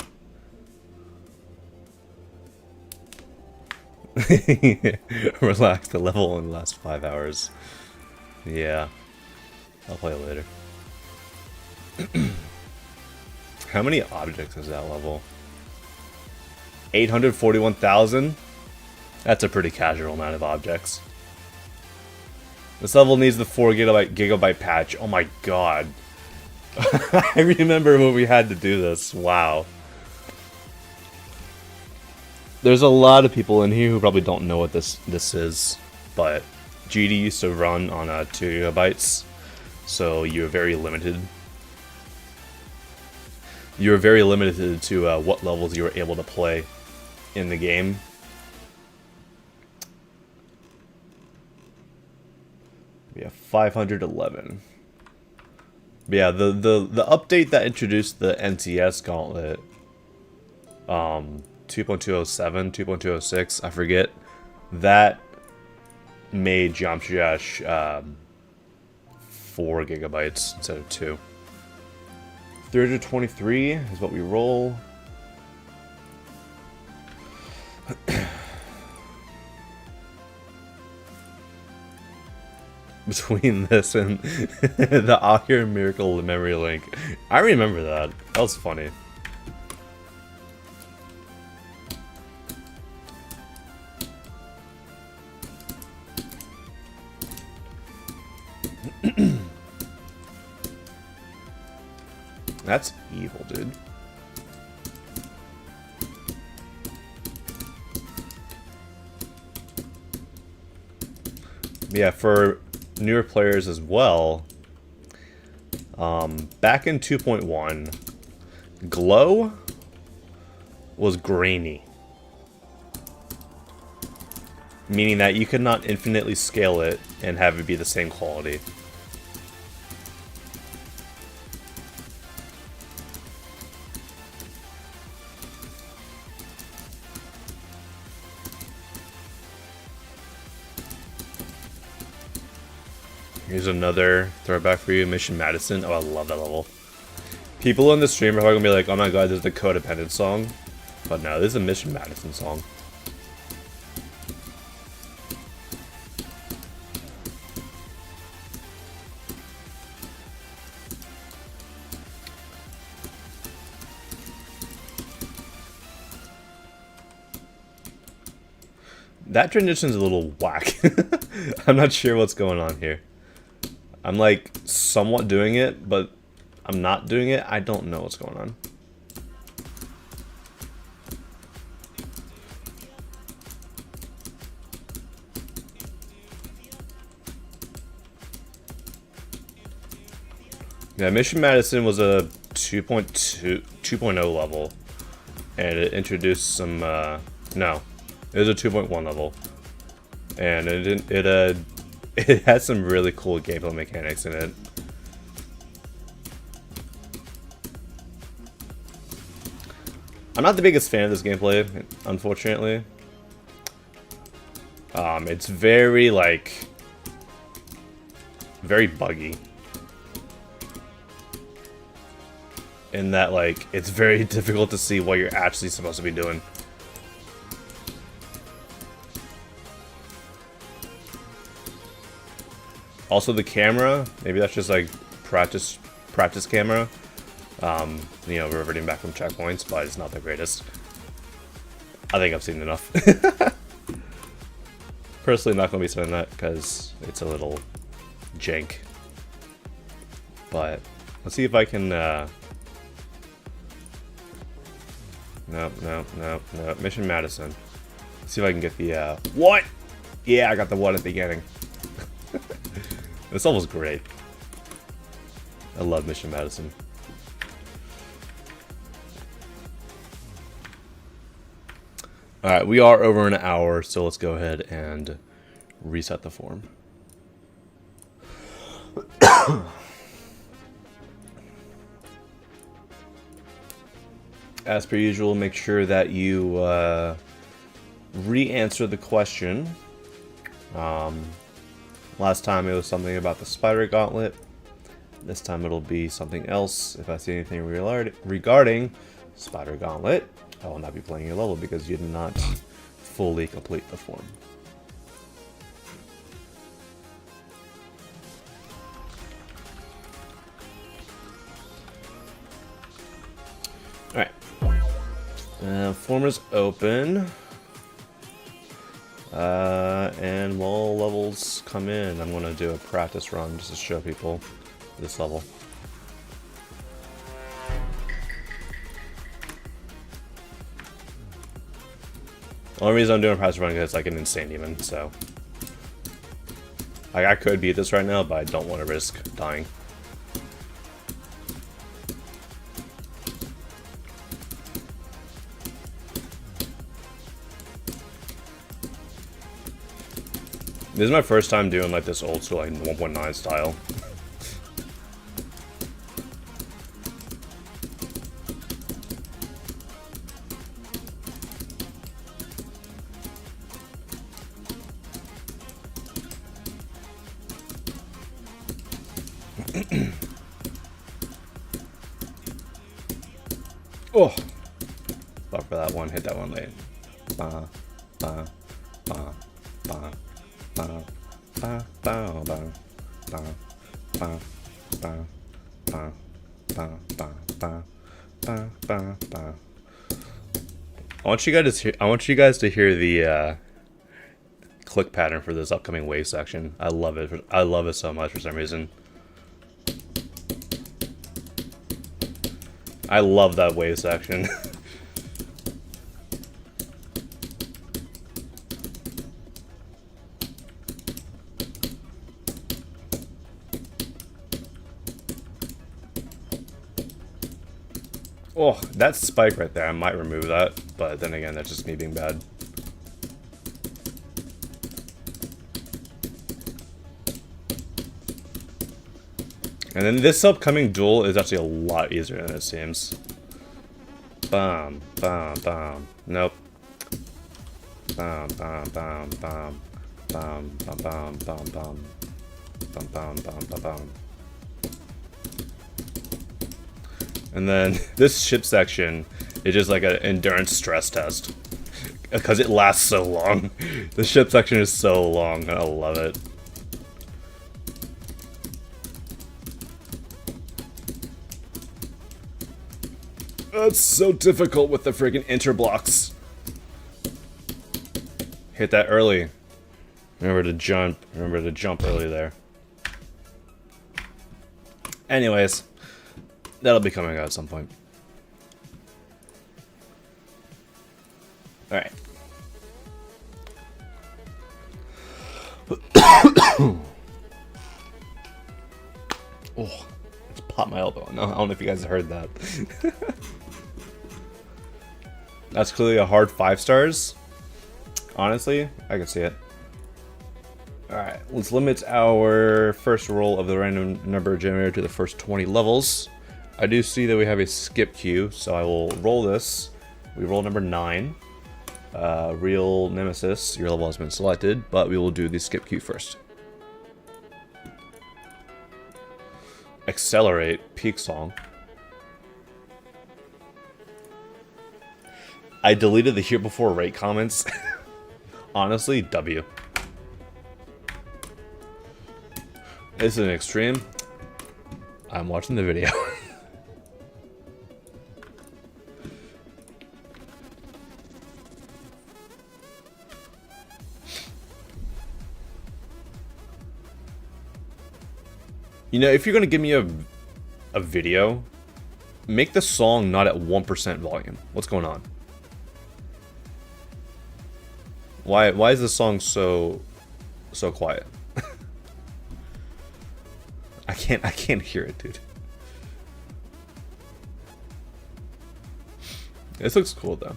Relax, the level in the last 5 hours. Yeah. I'll play it later. How many objects is that level? 841,000? That's a pretty casual amount of objects. This level needs the 4 gigabyte patch. Oh my god. I remember when we had to do this. Wow. There's a lot of people in here who probably don't know what this is, but GD used to run on 2 gigabytes, so you're very limited. You're very limited to what levels you were able to play in the game. Yeah, 511. But yeah, the update that introduced the NTS gauntlet, 2.207, 2.206, I forget, that made Geometry Dash 4 gigabytes instead of 2. 323 is what we roll. Between this and the Augur Miracle Memory Link. I remember that. That was funny. That's evil, dude. Yeah, for newer players as well, back in 2.1, glow was grainy. Meaning that you could not infinitely scale it and have it be the same quality. Here's another throwback for you, Mission Madison. Oh, I love that level. People in the stream are probably gonna be like, oh my god, this is the Codependent song. But no, this is a Mission Madison song. That transition's a little whack. I'm not sure what's going on here. I'm like somewhat doing it, but I'm not doing it. I don't know what's going on. Yeah, Mission Madison was a 2.0 level, and it introduced some, no, it was a 2.1 level, and it has some really cool gameplay mechanics in it. I'm not the biggest fan of this gameplay, unfortunately. It's very, like, very buggy. In that, like, it's very difficult to see what you're actually supposed to be doing. Also, the camera, maybe that's just like practice camera. You know, reverting back from checkpoints, but it's not the greatest. I think I've seen enough. Personally, not gonna be spending that because it's a little jank. But let's see if I can. Nope. Mission Madison. Let's see if I can get the what? Yeah, I got the one at the beginning. This level's great. I love Mission Madison. Alright, we are over an hour, so let's go ahead and reset the form. As per usual, make sure that you re-answer the question. Last time it was something about the Spider Gauntlet. This time it'll be something else. If I see anything regarding Spider Gauntlet, I will not be playing your level because you did not fully complete the form. Form is open. And while levels come in, I'm going to do a practice run just to show people this level. The only reason I'm doing a practice run is it's like an insane demon, so. Like, I could beat this right now, but I don't want to risk dying. This is my first time doing like this old school like 1.9 style. Oh, fuck for that one. Hit that one late. Ba, ba, ba, ba. I want you guys to hear the click pattern for this upcoming wave section. I love it. I love it so much for some reason. I love that wave section. Oh, that spike right there, I might remove that, but then again, that's just me being bad. And then this upcoming duel is actually a lot easier than it seems. Bam, bam, bam. Nope. Bam, bam, bam, bam. Bam, bam, bam, bam, bam. Bam, bam, bam, bam, bam. And then this ship section is just like an endurance stress test. Because it lasts so long. The ship section is so long, and I love it. It's so difficult with the freaking interblocks. Hit that early. Remember to jump. Remember to jump early there. Anyways, that'll be coming out at some point. Alright. Oh, it's popped my elbow. No, I don't know if you guys heard that. That's clearly a hard 5 stars. Honestly, I can see it. Alright, let's limit our first roll of the random number generator to the first 20 levels. I do see that we have a skip queue, so I will roll this. We roll number 9. Real Nemesis, your level has been selected, but we will do the skip queue first. Accelerate, peak song. I deleted the here before rate comments. Honestly, W. This is an extreme. I'm watching the video. You know, if you're gonna give me a video, make the song not at 1% volume. What's going on? Why is the song so quiet? I can't hear it, dude. This looks cool though.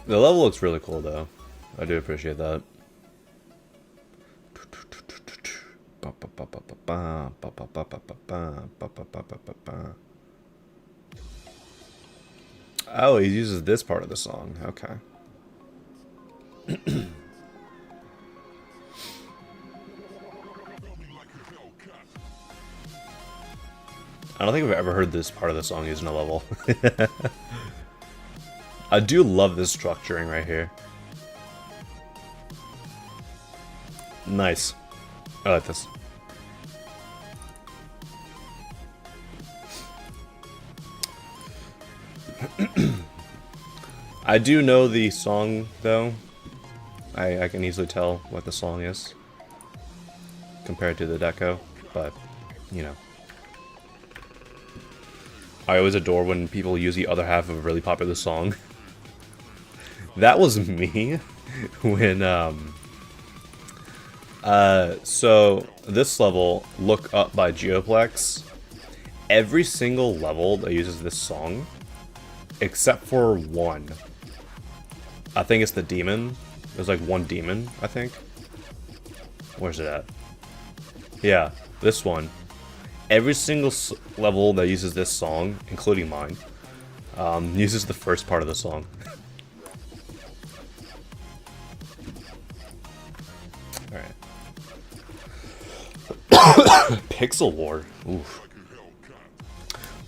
The level looks really cool though. I do appreciate that. Oh, he uses this part of the song. Okay. I don't think I've ever heard this part of the song used in a level. I do love this structuring right here. Nice. I like this. I do know the song, though. I can easily tell what the song is compared to the deco, but, you know. I always adore when people use the other half of a really popular song. That was me when, so this level, Look Up by Geoplex, every single level that uses this song, except for one. I think it's the demon. There's like one demon, I think. Where's it at? Yeah, this one. Every single level that uses this song, including mine, uses the first part of the song. Alright. Pixel War. Oof.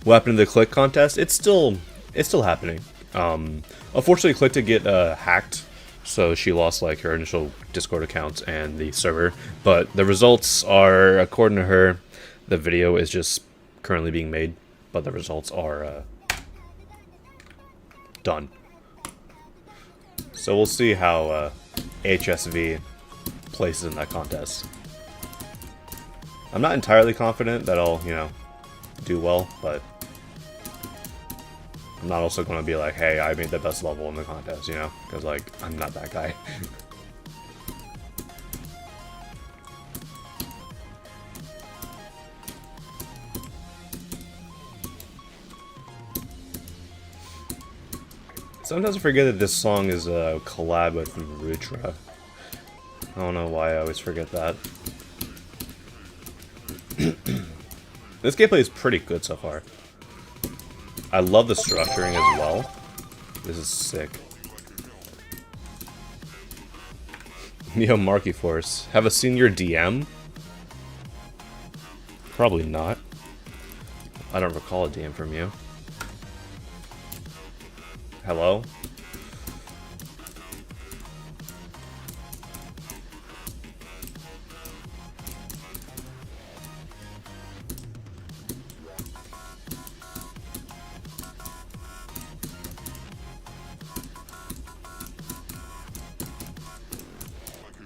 What happened to the Click contest? It's still happening. Unfortunately, Click did get hacked, so she lost like her initial Discord account and the server. But the results are, according to her, the video is just currently being made, but the results are done. So we'll see how HSV places in that contest. I'm not entirely confident that I'll, you know, do well, but I'm not also going to be like, hey, I made the best level in the contest, you know? Because, like, I'm not that guy. Sometimes I forget that this song is a collab with Rutra. I don't know why I always forget that. This gameplay is pretty good so far. I love the structuring as well. This is sick. Yo, Marky Force. Have I seen your DM? Probably not. I don't recall a DM from you. Hello?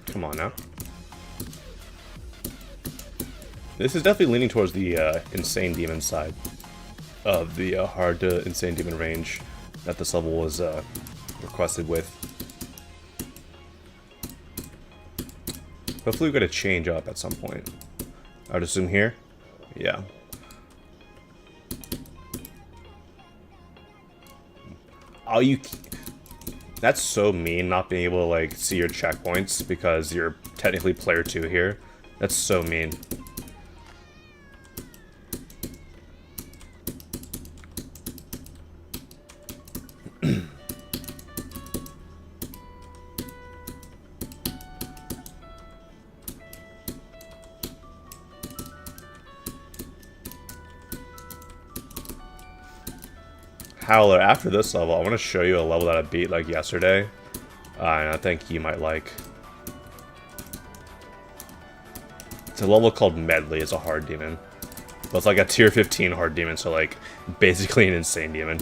Come on now. This is definitely leaning towards the Insane Demon side of the hard to Insane Demon range that this level was requested with. Hopefully we get a change up at some point. I would assume here? Yeah. Oh, you... That's so mean, not being able to, like, see your checkpoints because you're technically player 2 here. That's so mean. Howler, after this level, I want to show you a level that I beat like yesterday, and I think you might like. It's a level called Medley. It's a hard demon, but it's like a tier 15 hard demon, so like basically an insane demon.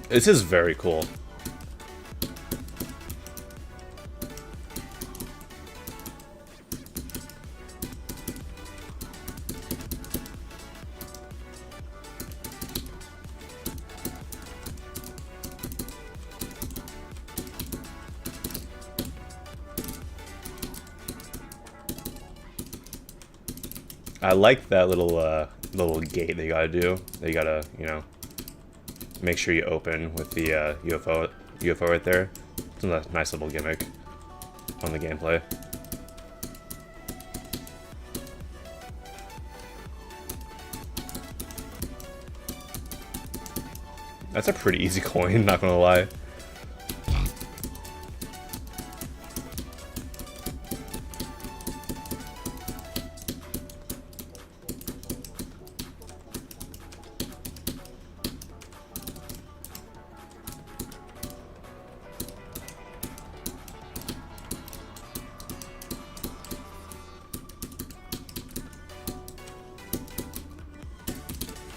This is very cool. I like that little gate they gotta do. They gotta, you know, make sure you open with the UFO right there. It's a nice little gimmick on the gameplay. That's a pretty easy coin, not gonna lie.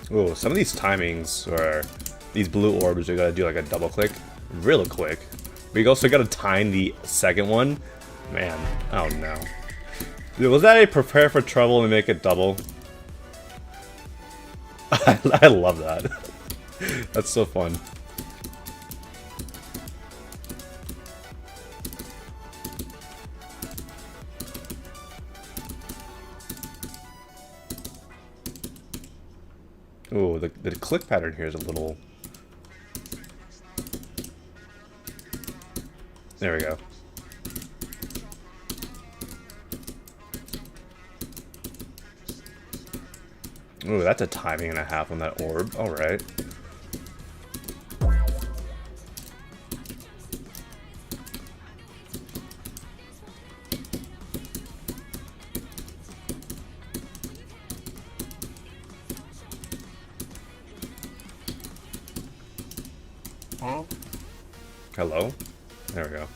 Oh, some of these timings, or these blue orbs, you gotta do like a double click real quick. But you also gotta time the second one. Man, oh no. Dude, was that a prepare for trouble and make it double? I love that. That's so fun. Ooh, the click pattern here is a little... There we go. Ooh, that's a timing and a half on that orb. Alright. Hello? There we go.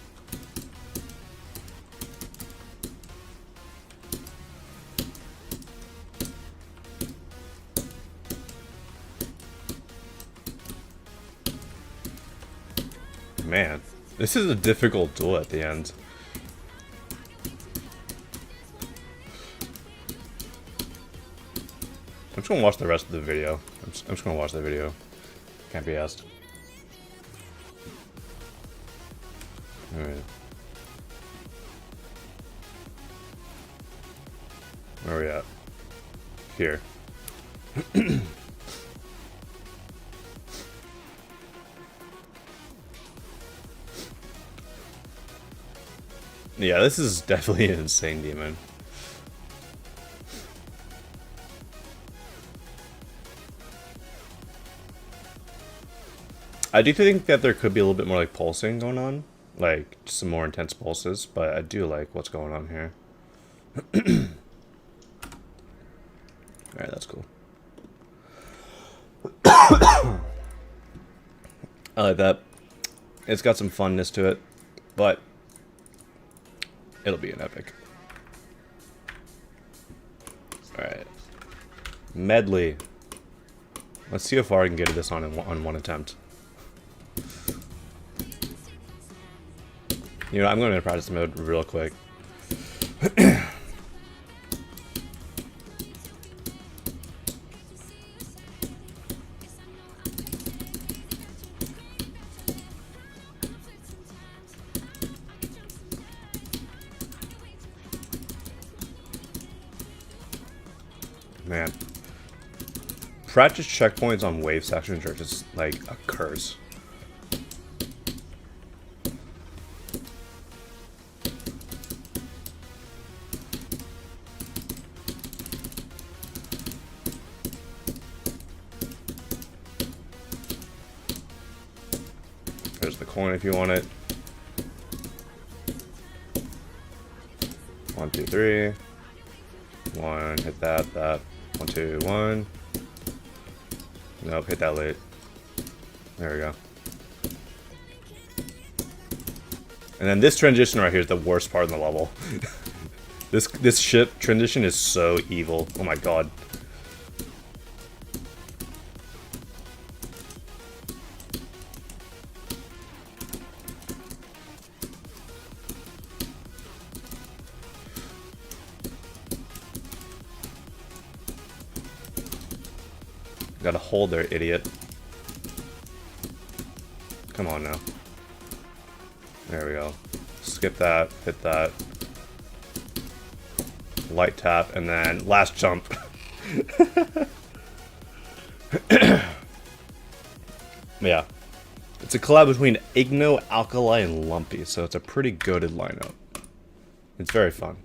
Man, this is a difficult duel at the end. I'm just gonna watch the rest of the video. I'm just gonna watch the video. Can't be asked. Alright. Where are we at? Here. Yeah, this is definitely an insane demon. I do think that there could be a little bit more like pulsing going on. Like, just some more intense pulses, but I do like what's going on here. Alright, that's cool. I like that. It's got some funness to it, but it'll be an epic. Alright. Medley. Let's see how far I can get this on one attempt. You know, I'm going to practice mode real quick. Man. Practice checkpoints on wave sections are just like a curse. There's the coin if you want it. 1, 2, 3. 1, hit that, that. 1, 2, 1. Nope, hit that late. There we go. And then this transition right here is the worst part of the level. This ship transition is so evil. Oh my god. Gotta hold there, idiot. Come on now. There we go. Skip that, hit that. Light tap, and then last jump. Yeah. It's a collab between Igno, Alkali, and Lumpy, so it's a pretty goated lineup. It's very fun.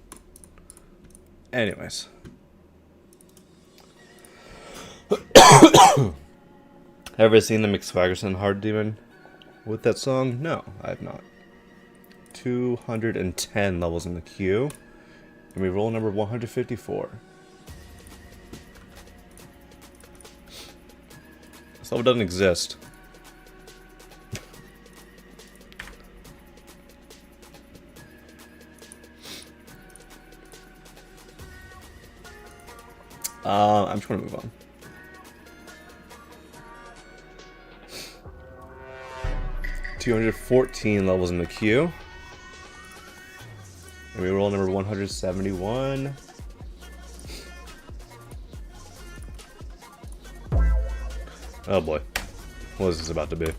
Anyways. Ever seen the McSwaggerson Hard Demon with that song? No, I have not. 210 levels in the queue. And we roll number 154. This level doesn't exist. I'm just gonna move on. 214 levels in the queue. And we roll number 171. Oh boy. What is this about to be?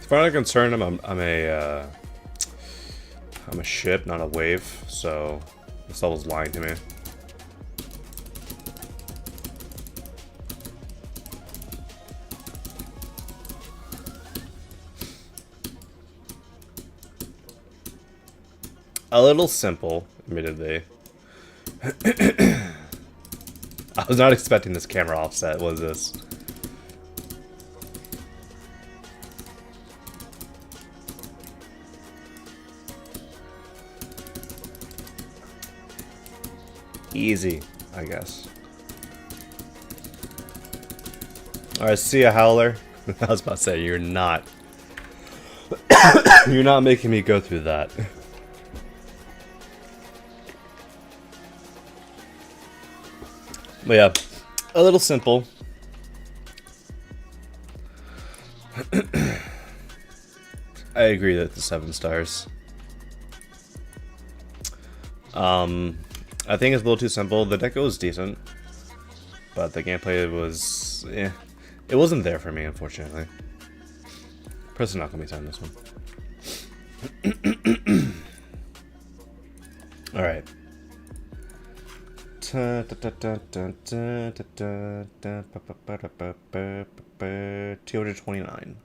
As far as I'm concerned, I'm a ship, not a wave, so this level's lying to me. A little simple, admittedly. I was not expecting this camera offset. What is this? Easy, I guess. Alright, see ya, Howler. I was about to say, you're not. You're not making me go through that. But yeah, a little simple. I agree that the 7 stars. I think it's a little too simple. The deco was decent, but the gameplay was, it wasn't there for me, unfortunately. Personally, not gonna be signing this one. All right. 229.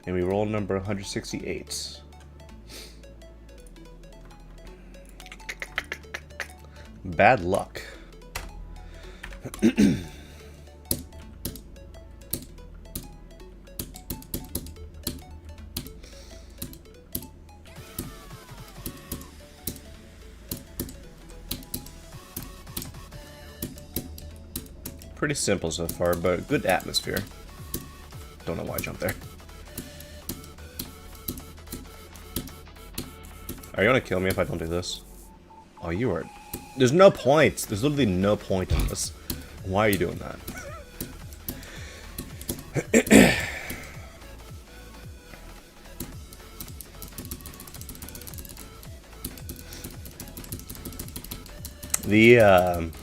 And we roll number 168. Bad luck. Pretty simple so far, but good atmosphere. Don't know why I jumped there. Are you gonna kill me if I don't do this? Oh, you are. There's no point. There's literally no point in this. Why are you doing that?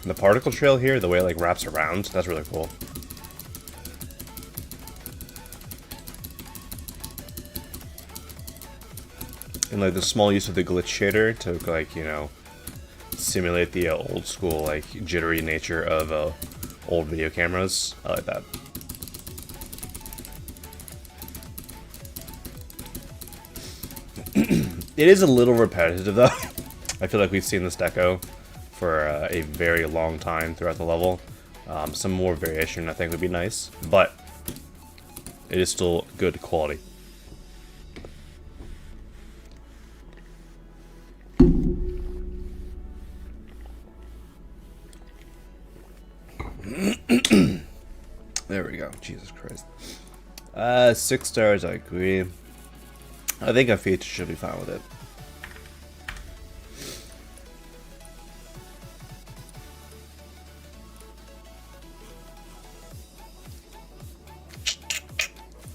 The particle trail here, the way it like wraps around, that's really cool. And like the small use of the glitch shader to like, you know, simulate the old school like jittery nature of old video cameras. I like that. It is a little repetitive though. I feel like we've seen this deco for a very long time throughout the level. Some more variation I think would be nice, but it is still good quality. There we go. Jesus Christ. 6 stars, I agree. I think a feature should be fine with it.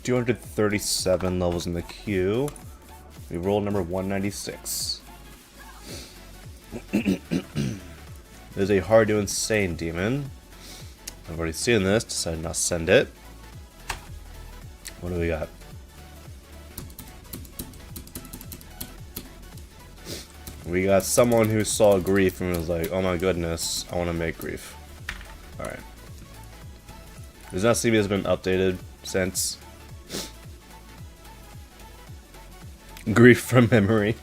$237 levels in the queue. We roll number 196. There's a hard to insane demon. I've already seen this, decided not to send it. What do we got? We got someone who saw grief and was like, oh my goodness, I want to make grief. Alright. Does not seem to have been updated since. Grief from memory.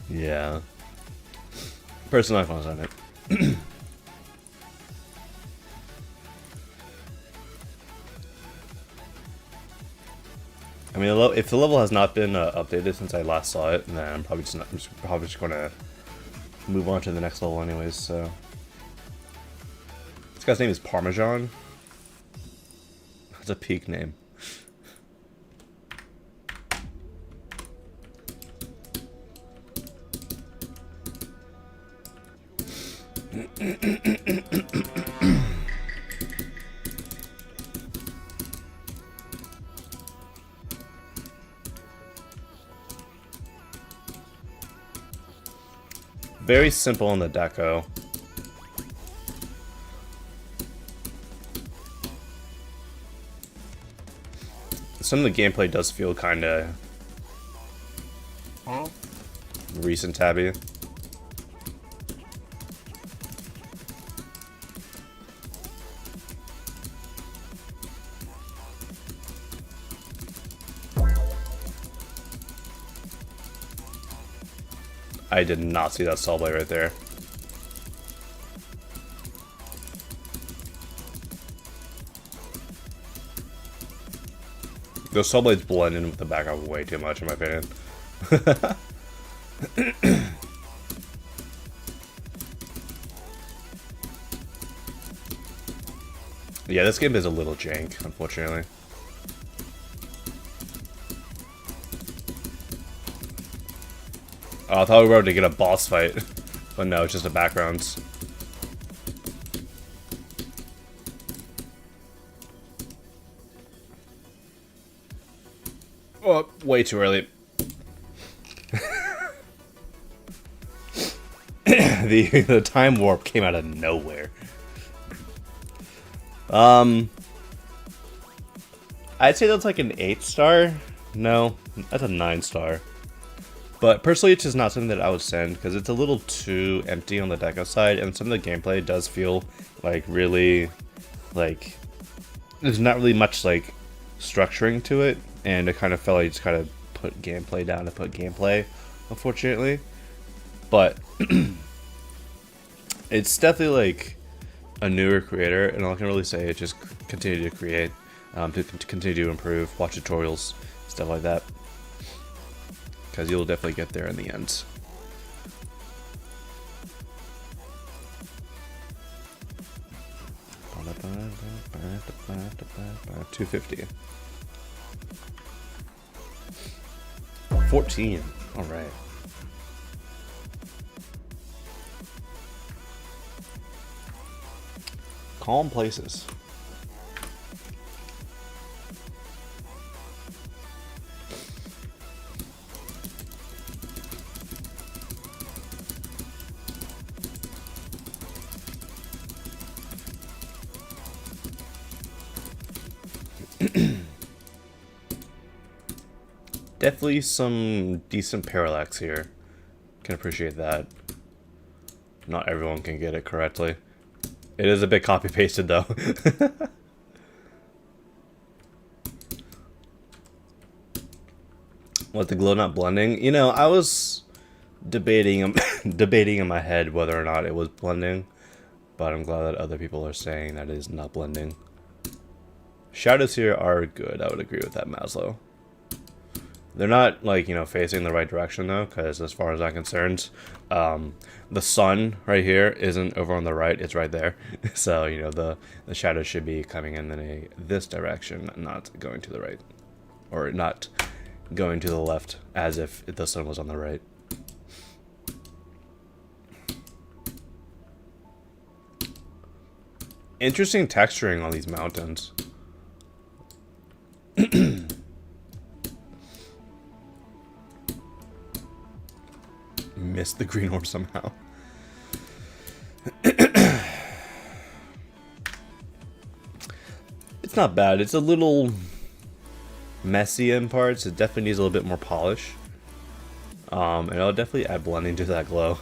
Yeah. Personally, I want to sign it. I mean, if the level has not been updated since I last saw it, then I'm probably just going to move on to the next level anyways, so. It's guy's name is Parmesan. That's a peak name. Very simple in the deco. Some of the gameplay does feel kinda recent tabby. I did not see that saw blade right there. Those saw blades blend in with the background way too much, in my opinion. Yeah, this game is a little jank, unfortunately. Oh, I thought we were about to get a boss fight, but no, it's just the backgrounds. Oh, way too early. the time warp came out of nowhere. I'd say that's like an 8-star. No, that's a 9-star. But personally, it's just not something that I would send because it's a little too empty on the deco side, and some of the gameplay does feel like really, like, there's not really much like structuring to it, and it kind of felt like you just kind of put gameplay down to put gameplay, unfortunately. But it's definitely like a newer creator, and all I can really say is just continue to create, to continue to improve, watch tutorials, stuff like that. Because you'll definitely get there in the end. $250. 14. All right. Calm places. Definitely some decent parallax here. Can appreciate that. Not everyone can get it correctly. It is a bit copy pasted though. What, the glow not blending? You know, I was debating debating in my head whether or not it was blending, but I'm glad that other people are saying that it is not blending. Shadows here are good. I would agree with that, Maslow. They're not, like, you know, facing the right direction, though, because as far as I'm concerned, the sun right here isn't over on the right, it's right there. So, you know, the shadows should be coming in this direction, not going to the right. Or not going to the left, as if the sun was on the right. Interesting texturing on these mountains. Missed the green orb somehow. It's not bad. It's a little messy in parts. It definitely needs a little bit more polish. And it'll definitely add blending to that glow.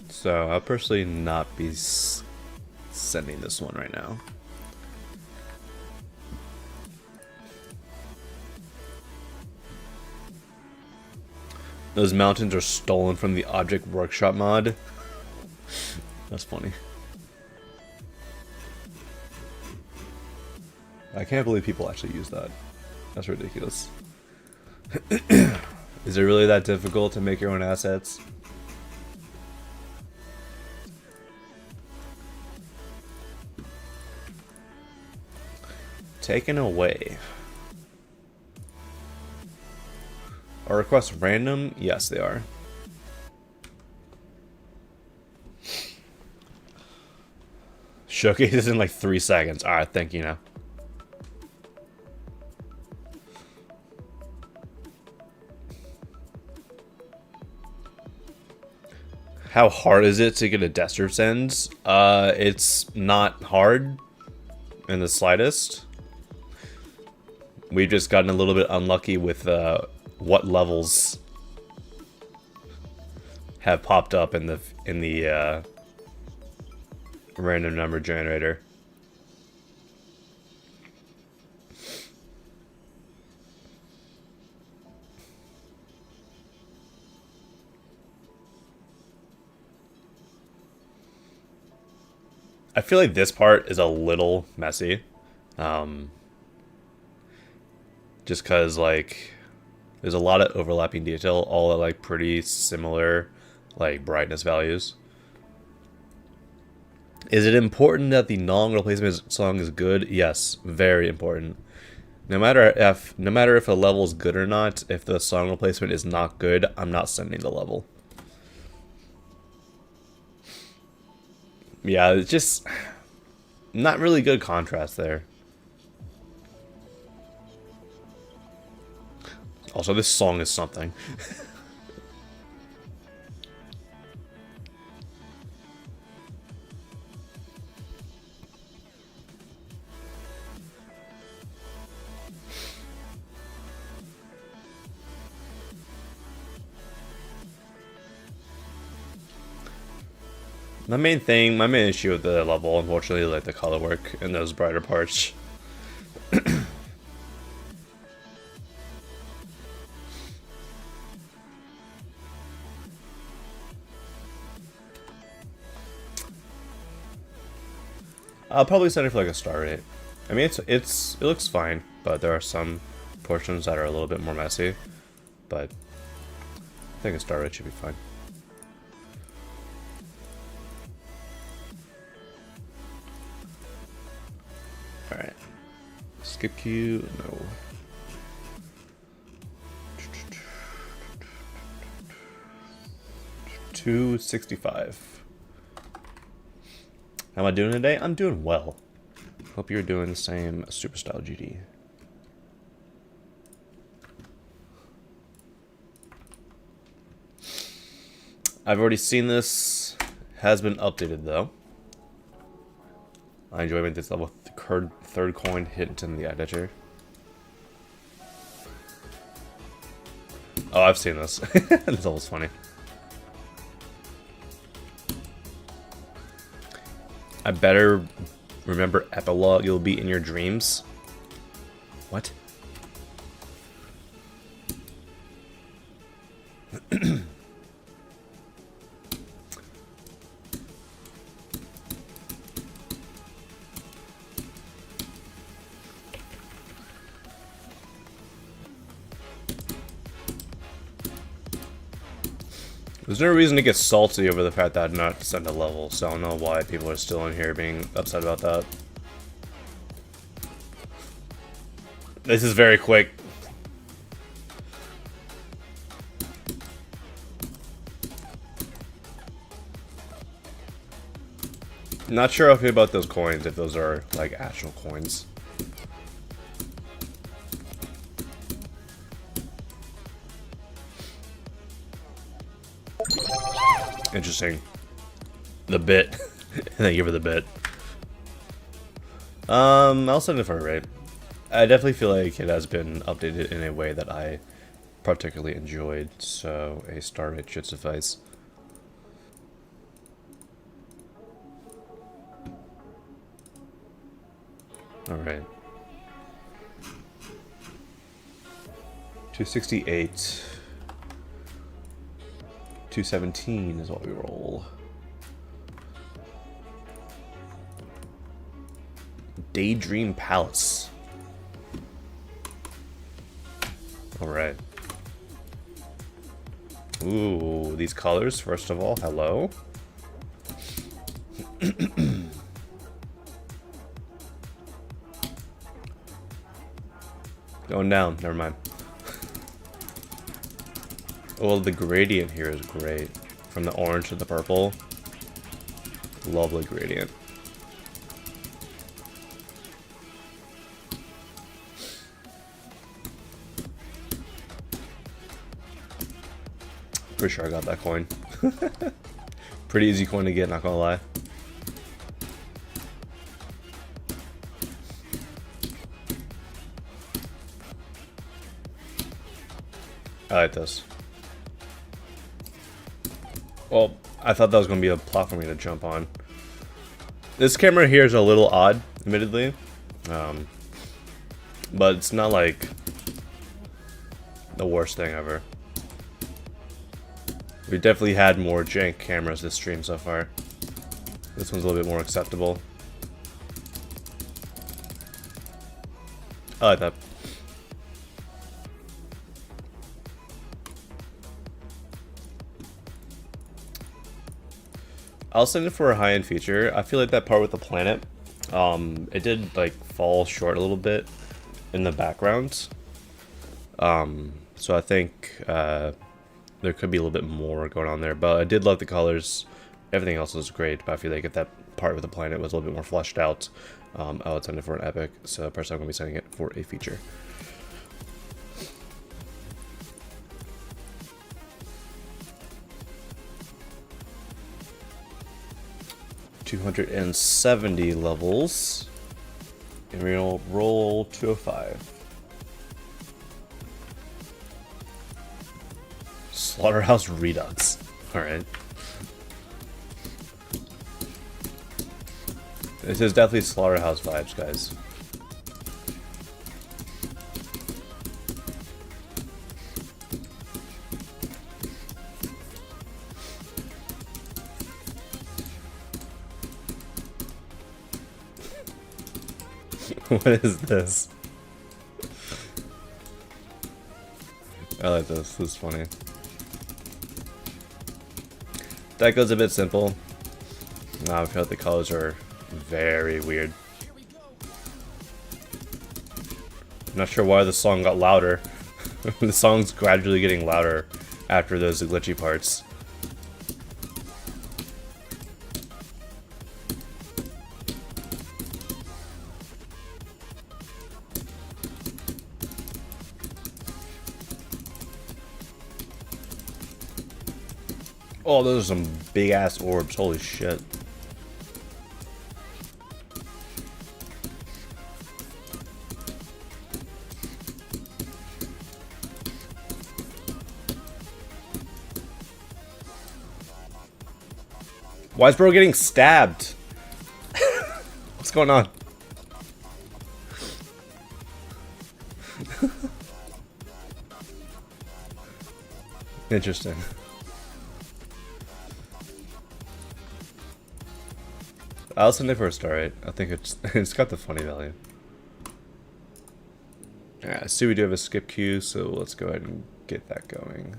So I'll personally not be sending this one right now. Those mountains are stolen from the Object Workshop mod. That's funny. I can't believe people actually use that. That's ridiculous. Is it really that difficult to make your own assets? taken away. Are requests random? Yes, they are. Showcase is in like 3 seconds. Alright, thank you now. How hard is it to get a Destro Sends? It's not hard in the slightest. We've just gotten a little bit unlucky with what levels have popped up in the random number generator. I feel like this part is a little messy. Just because, like, there's a lot of overlapping detail, all at, like, pretty similar, like, brightness values. Is it important that the Nong replacement song is good? Yes, very important. No matter if a level is good or not, if the song replacement is not good, I'm not sending the level. Yeah, it's just not really good contrast there. Also, this song is something. My main issue with the level, unfortunately, is like the color work and those brighter parts. I'll probably set it for like a star rate. I mean, it looks fine, but there are some portions that are a little bit more messy. But I think a star rate should be fine. Alright. Skip queue, no. $265. How am I doing today? I'm doing well. Hope you're doing the same, Superstyle GD. I've already seen this. Has been updated though. I enjoy this level. Third coin hit in the editor. Oh, I've seen this. This level's funny. I better remember epilogue. You'll be in your dreams. What? There's no reason to get salty over the fact that I'm not sent a level, so I don't know why people are still in here being upset about that. This is very quick. Not sure how I feel about those coins, if those are like actual coins. Interesting. The bit. Thank you for the bit. I'll send it for a rate. I definitely feel like it has been updated in a way that I particularly enjoyed, so a star rate should suffice. Alright. 268. 217 is what we roll. Daydream Palace. Alright. Ooh, these colors, first of all, hello. Going down. Never mind. Well, the gradient here is great. From the orange to the purple. Lovely gradient. Pretty sure I got that coin. Pretty easy coin to get, not gonna lie. I like this. Well, I thought that was going to be a platform for me to jump on. This camera here is a little odd, admittedly. But it's not like the worst thing ever. We definitely had more jank cameras this stream so far. This one's a little bit more acceptable. I like that. I was thinking for a high-end feature. I feel like that part with the planet, it did like fall short a little bit in the background. So I think there could be a little bit more going on there. But I did love the colors. Everything else was great. But I feel like if that part with the planet was a little bit more fleshed out, I would send it for an epic. So personally, I'm gonna be sending it for a feature. $270 levels, and we'll roll 205. Slaughterhouse Redux. Alright. This is definitely Slaughterhouse vibes, guys. What is this? I like this. This is funny. That goes a bit simple. Now I feel like the colors are very weird. I'm not sure why the song got louder. The song's gradually getting louder after those glitchy parts. Oh, those are some big ass orbs. Holy shit. Why is bro getting stabbed? What's going on? Interesting. I'll send it for a star 8. I think it's got the funny value. Yeah, I see we do have a skip queue, so let's go ahead and get that going.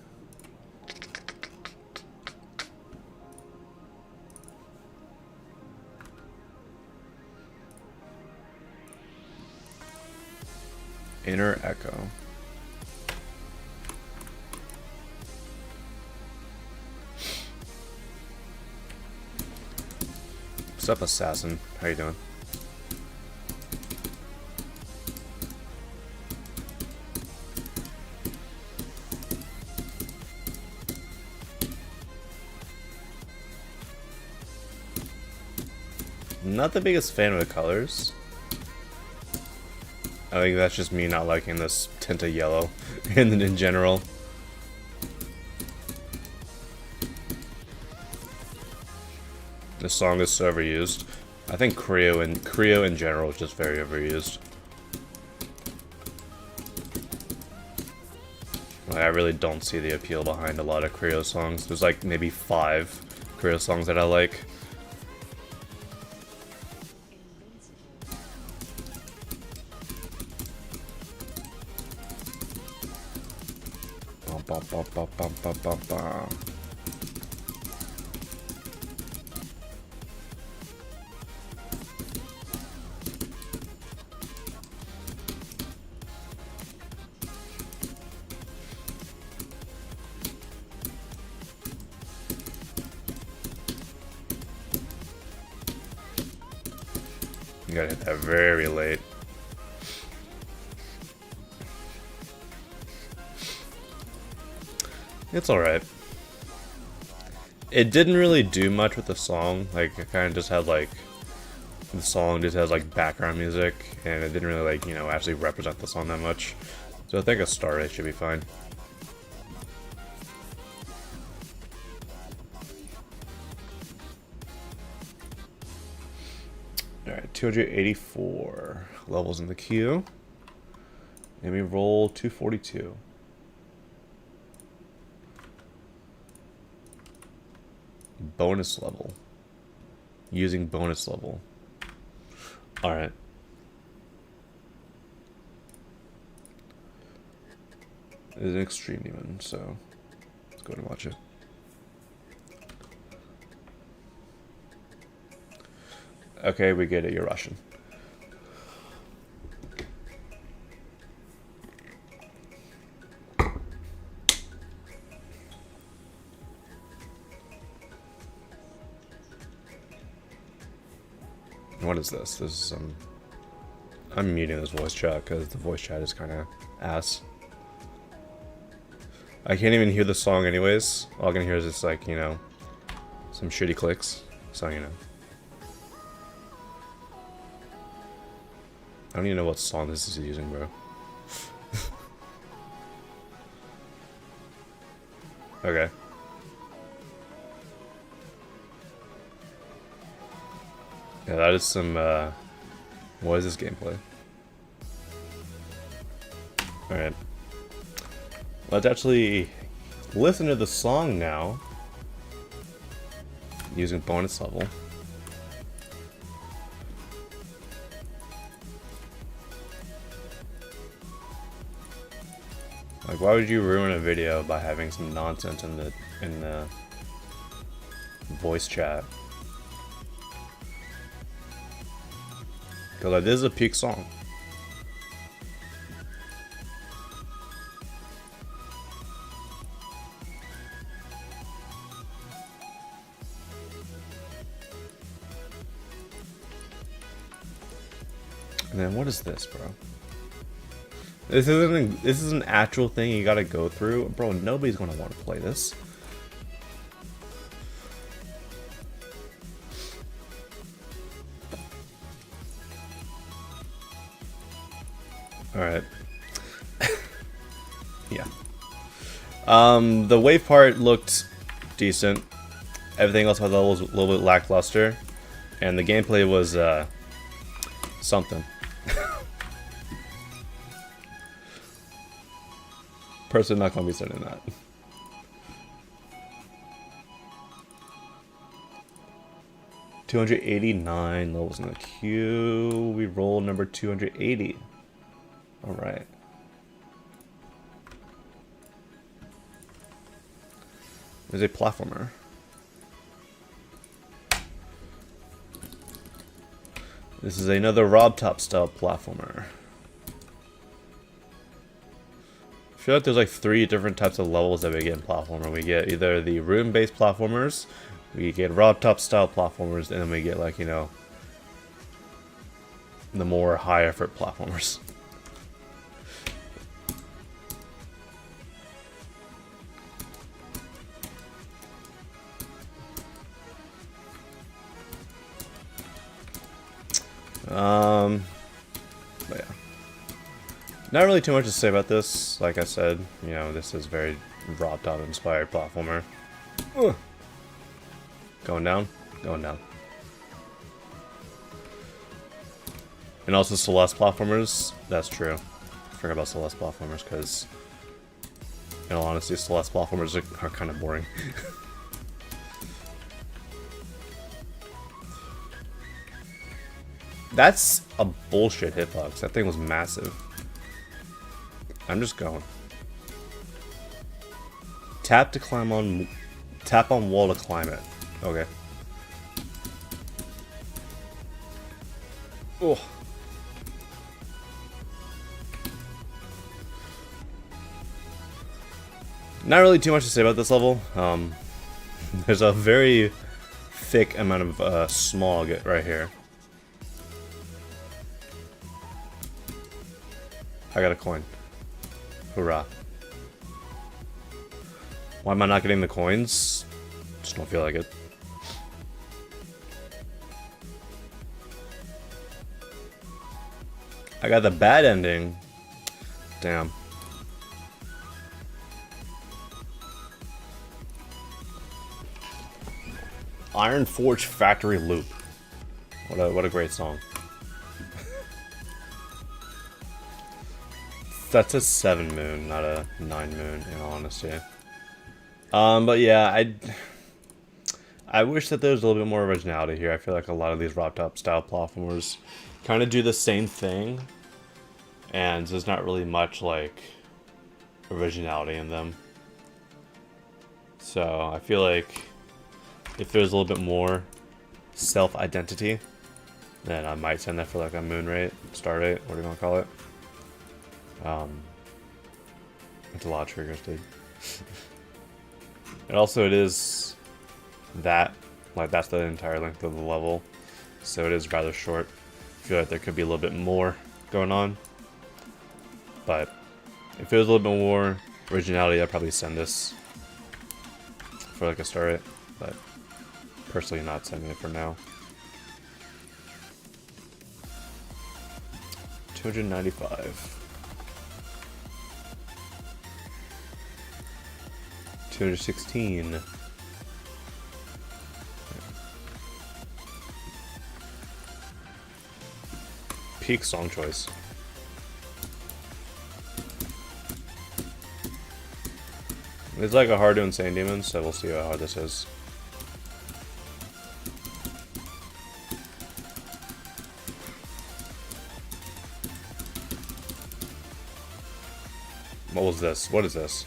Inner Echo. What's up, Assassin? How you doing? Not the biggest fan of the colors. I think that's just me not liking this tint of yellow in general. This song is so overused. I think Creo in general is just very overused. Like, I really don't see the appeal behind a lot of Creo songs. There's like maybe 5 Creo songs that I like. Bum, bum, bum, bum, bum, bum, bum. You gotta hit that very late. It's alright. It didn't really do much with the song. Like, it kind of just had, like, the song just has, like, background music, and it didn't really, like, you know, actually represent the song that much. So I think a star rate should be fine. Alright, 284 levels in the queue. And we roll 242. Bonus level. Using bonus level. Alright. It's an extreme demon, so let's go and watch it. Okay, we get it, you're Russian. What is this? This is some... I'm muting this voice chat because the voice chat is kind of ass. I can't even hear the song anyways. All I can hear is just like, you know, some shitty clicks. So, you know. I don't even know what song this is using, bro. Okay. Yeah, that is some, what is this gameplay? Alright. Let's actually listen to the song now. Using bonus level. Like, why would you ruin a video by having some nonsense in the voice chat? Because like, this is a peak song. And then what is this, bro? This is an actual thing you gotta go through, bro. Nobody's gonna want to play this. All right. Yeah. The wave part looked decent. Everything else about the level was a little bit lackluster, and the gameplay was something. Personally, not gonna be sending that. $289 levels in the queue. We roll number 280. All right. There's a platformer. This is another Rob Top style platformer. I feel like there's like 3 different types of levels that we get in platformer. We get either the room-based platformers, we get Rob Top style platformers, and then we get like, you know, the more high effort platformers. But yeah. Not really too much to say about this. Like I said, you know, this is very Rob Top inspired platformer. Ugh. Going down, going down. And also Celeste platformers, that's true. I forgot about Celeste platformers because, in all honesty, Celeste platformers are kind of boring. That's a bullshit hitbox. That thing was massive. I'm just going. Tap to climb on... Tap on wall to climb it. Okay. Oh. Not really too much to say about this level. There's a very thick amount of smog right here. I got a coin. Hoorah. Why am I not getting the coins? Just don't feel like it. I got the bad ending. Damn. Iron Forge Factory Loop. What a great song. That's a 7 moon, not a 9 moon, in all honesty. But yeah, I wish that there was a little bit more originality here. I feel like a lot of these rock top style platformers kind of do the same thing, and there's not really much like originality in them. So I feel like if there's a little bit more self-identity, then I might send that for like a moon rate, star rate, what do you want to call it? It's a lot of triggers, dude. And also it is that, like that's the entire length of the level, so it is rather short. I feel like there could be a little bit more going on, but if it was a little bit more originality, I'd probably send this for like a star rate, but personally not sending it for now. 295. 216. Peak song choice. It's like a hard to Insane Demon, so we'll see how hard this is. What was this? What is this?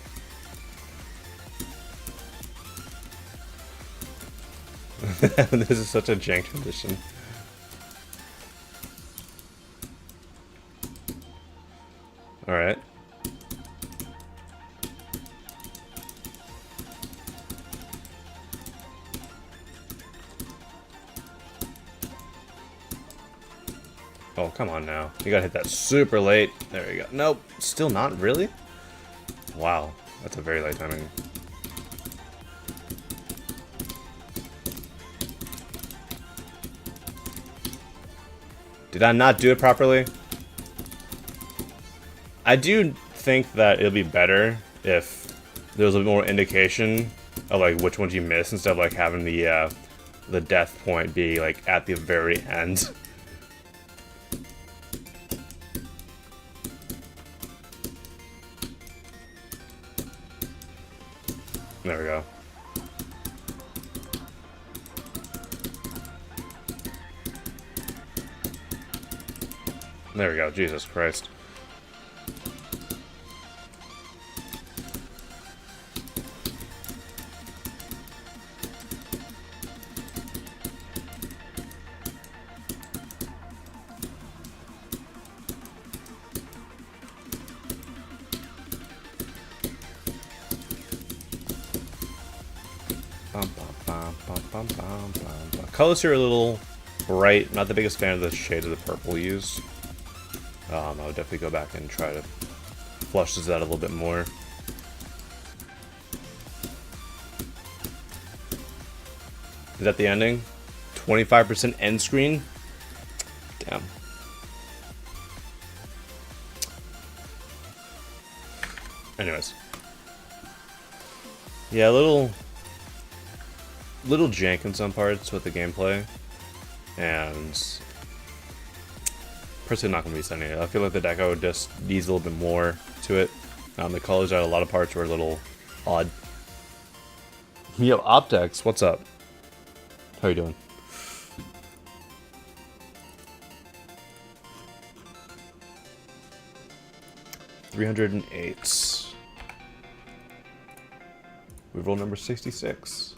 This is such a jank transition. Alright. Oh, come on now. You gotta hit that super late. There you go. Nope. Still not? Really? Wow. That's a very late timing. Did I not do it properly? I do think that it'll be better if there was a bit more indication of like which ones you miss instead of like having the death point be like at the very end. There we go. There we go. Jesus Christ. Colors here are a little bright. Not the biggest fan of the shade of the purple used. I would definitely go back and try to flush this out a little bit more. Is that the ending? 25% end screen? Damn. Anyways. Yeah, a little jank in some parts with the gameplay, and personally not going to be sending it. I feel like the deco just needs a little bit more to it. The colors at a lot of parts were a little odd. Yo, Optex, what's up? How you doing? $308. We roll number 66.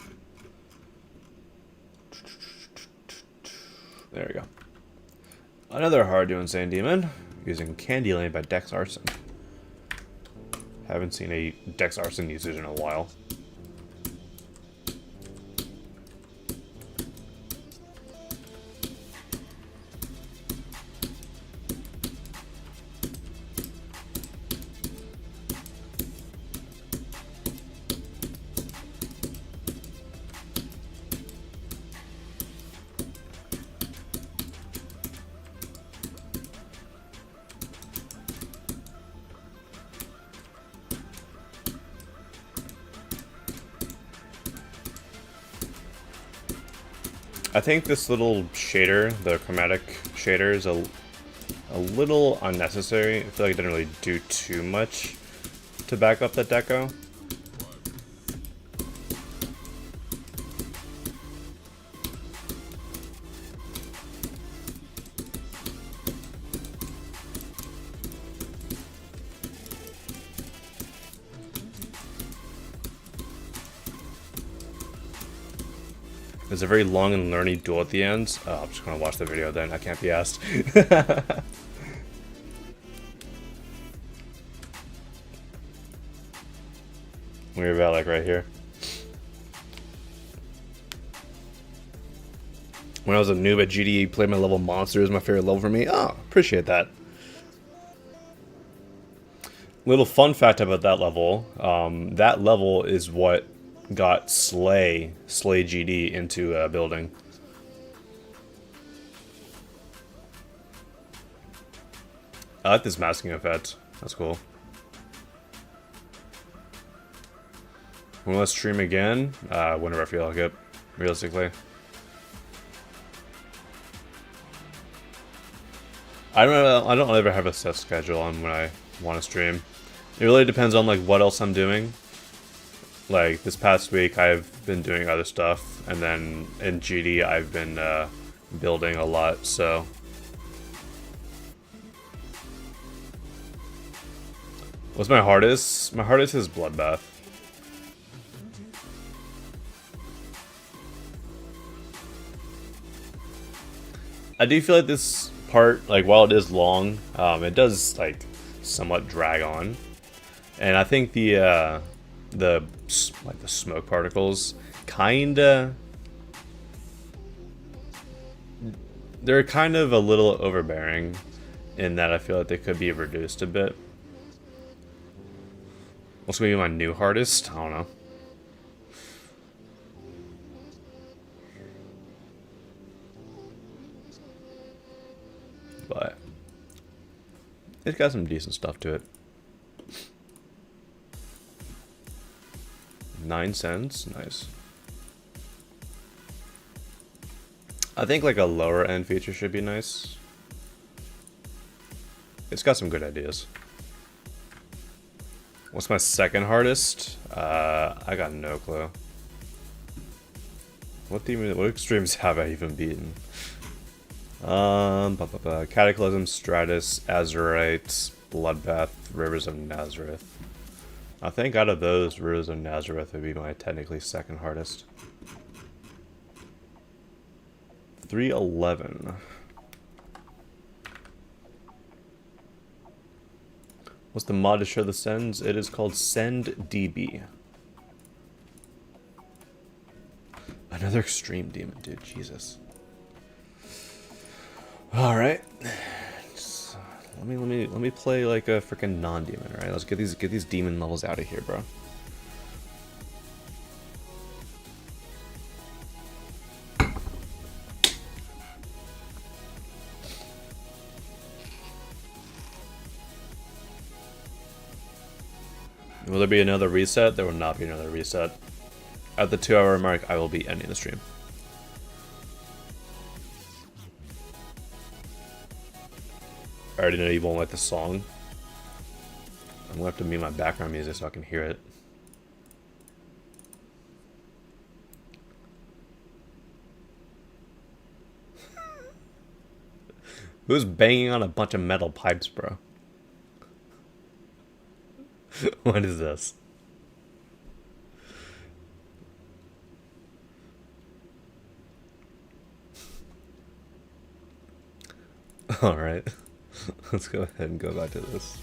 There we go. Another hard to Insane Demon using Candy Lane by Dex Arson. Haven't seen a Dex Arson usage in a while. I think this little shader, the chromatic shader, is a little unnecessary. I feel like it didn't really do too much to back up the deco. There's a very long and learny duel at the end. Oh, I'm just gonna watch the video then. I can't be asked. We're about like right here. When I was a noob at GDE, played my level monster is my favorite level for me. Oh, appreciate that. Little fun fact about that level is what got Slay GD into building. I like this masking effect. That's cool. When let's stream again? Whenever I feel like it, realistically. I don't ever have a set schedule on when I want to stream. It really depends on like what else I'm doing. Like this past week I've been doing other stuff, and then in GD I've been building a lot, so. What's my hardest? My hardest is Bloodbath. I do feel like this part, like while it is long, it does like somewhat drag on, and I think the smoke particles they're kind of a little overbearing in that I feel like they could be reduced a bit. What's gonna be my new hardest? I don't know. But it's got some decent stuff to it. 9 cents, nice. I think like a lower end feature should be nice. It's got some good ideas. What's my second hardest? I got no clue. What extremes have I even beaten? Cataclysm, Stratus, Azurite, Bloodbath, Rivers of Nazareth. I think out of those, Rivers of Nazareth would be my technically second hardest. 311. What's the mod to show the sends? It is called SendDB. Another extreme demon, dude. Jesus. All right. Let me play like a freaking non-demon. All right, let's get these demon levels out of here, bro. Will there be another reset? There will not be another reset. At the 2-hour mark, I will be ending the stream. I already know you won't like the song. I'm gonna have to mute my background music so I can hear it. Who's banging on a bunch of metal pipes, bro? What is this? Alright. Let's go ahead and go back to this.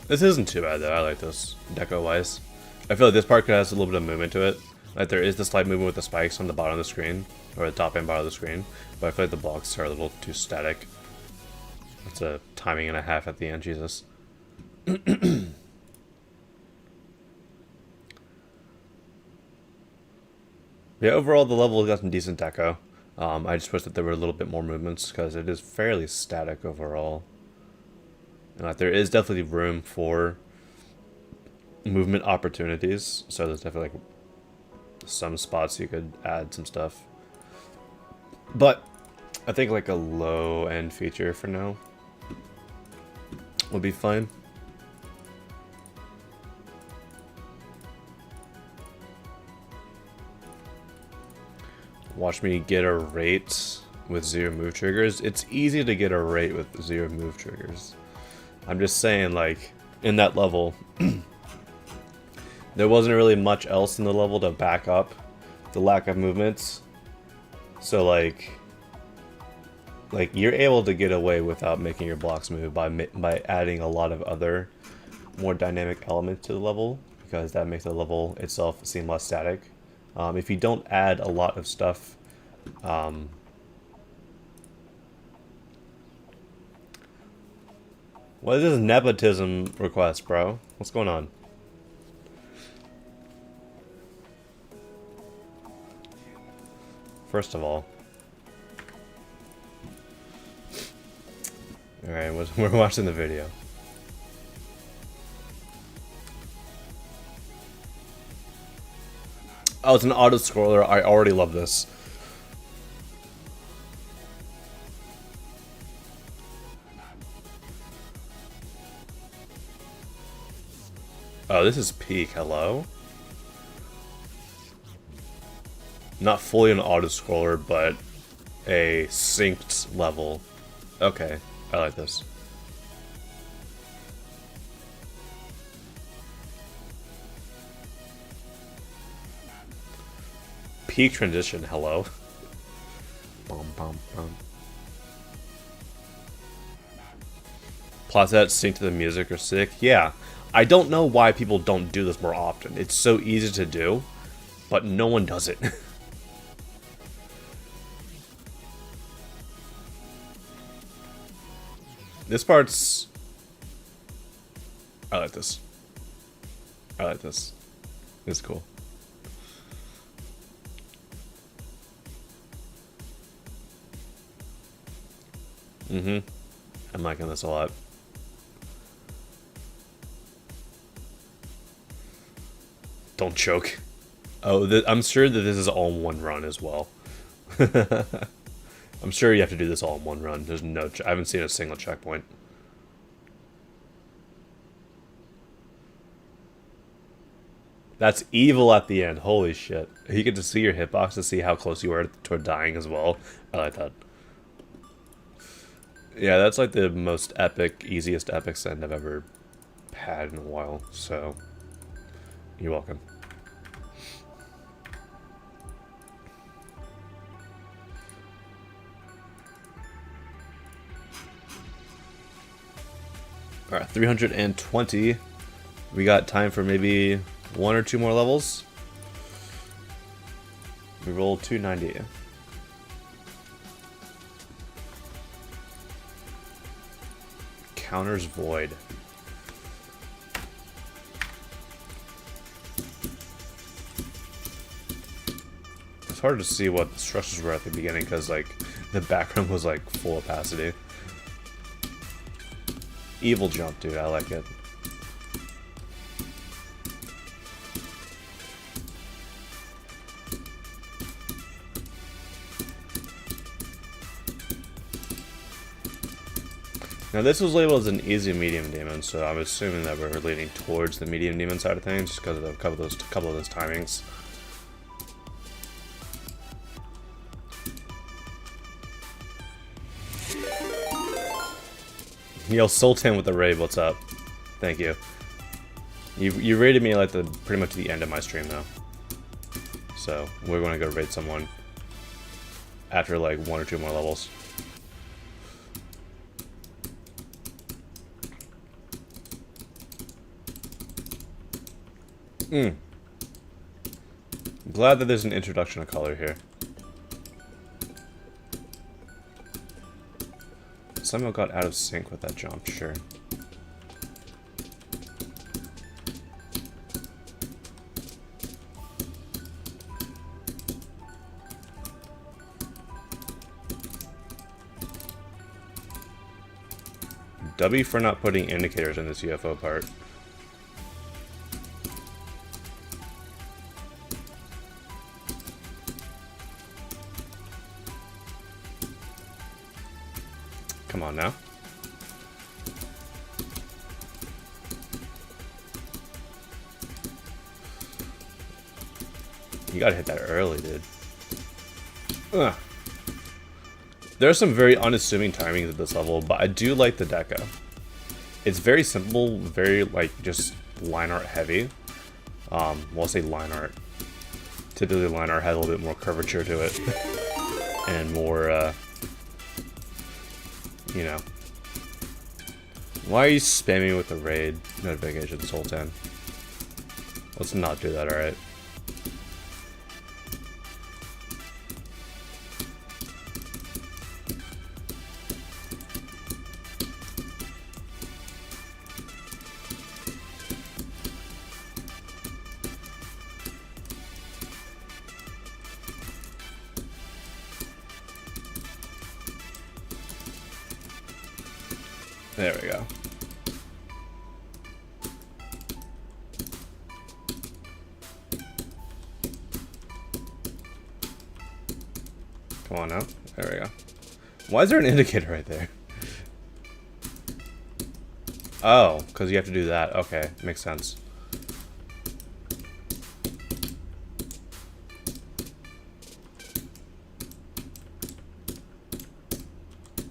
This isn't too bad though, I like this, deco-wise. I feel like this part has a little bit of movement to it. Like there is the slight movement with the spikes on the bottom of the screen, or the top and bottom of the screen, but I feel like the blocks are a little too static. It's a timing and a half at the end, Jesus. Yeah, overall the level got some decent deco. I just wish that there were a little bit more movements because it is fairly static overall. And like, there is definitely room for movement opportunities. So there's definitely like some spots you could add some stuff. But I think like a low end feature for now would be fine. Watch me get a rate with 0 move triggers. It's easy to get a rate with 0 move triggers. I'm just saying, like, in that level, there wasn't really much else in the level to back up the lack of movements. So, like you're able to get away without making your blocks move by adding a lot of other more dynamic elements to the level, because that makes the level itself seem less static. If you don't add a lot of stuff, what is this nepotism request, bro? What's going on? First of all, alright, we're watching the video. Oh, it's an auto-scroller. I already love this. Oh, this is peak. Hello? Not fully an auto-scroller, but a synced level. Okay, I like this. Peak transition, hello. Bum, bum, bum. Plots that sync to the music are sick. Yeah, I don't know why people don't do this more often. It's so easy to do, but no one does it. This part's... I like this. I like this. It's cool. I'm liking this a lot. Don't choke. Oh, I'm sure that this is all in one run as well. I'm sure you have to do this all in one run. There's no... I haven't seen a single checkpoint. That's evil at the end. Holy shit. You get to see your hitbox to see how close you are toward dying as well. I like that. Yeah, that's like the most epic, easiest epic send I've ever had in a while, so you're welcome. Alright, 320. We got time for maybe 1 or 2 more levels. We rolled 290. Counters void. It's hard to see what the structures were at the beginning because like the background was like full opacity. Evil jump, dude. I like it. Now this was labeled as an easy medium demon, so I'm assuming that we're leaning towards the medium demon side of things, just because of a couple of those timings. Yo, Sultan with the raid, what's up? Thank you. You raided me like pretty much the end of my stream though, so we're gonna go raid someone after like 1 or 2 more levels. Glad that there's an introduction of color here. Somehow got out of sync with that jump, sure. W for not putting indicators in this UFO part. Come on now. You gotta hit that early, dude. Ugh. There are some very unassuming timings at this level, but I do like the deco. It's very simple, very like just line art heavy. Well, I'll say line art. Typically line art has a little bit more curvature to it. And more, you know. Why are you spamming with the raid notification, Sultan? Let's not do that, alright? There we go. Come on now. There we go. Why is there an indicator right there? Oh, because you have to do that. Okay, makes sense.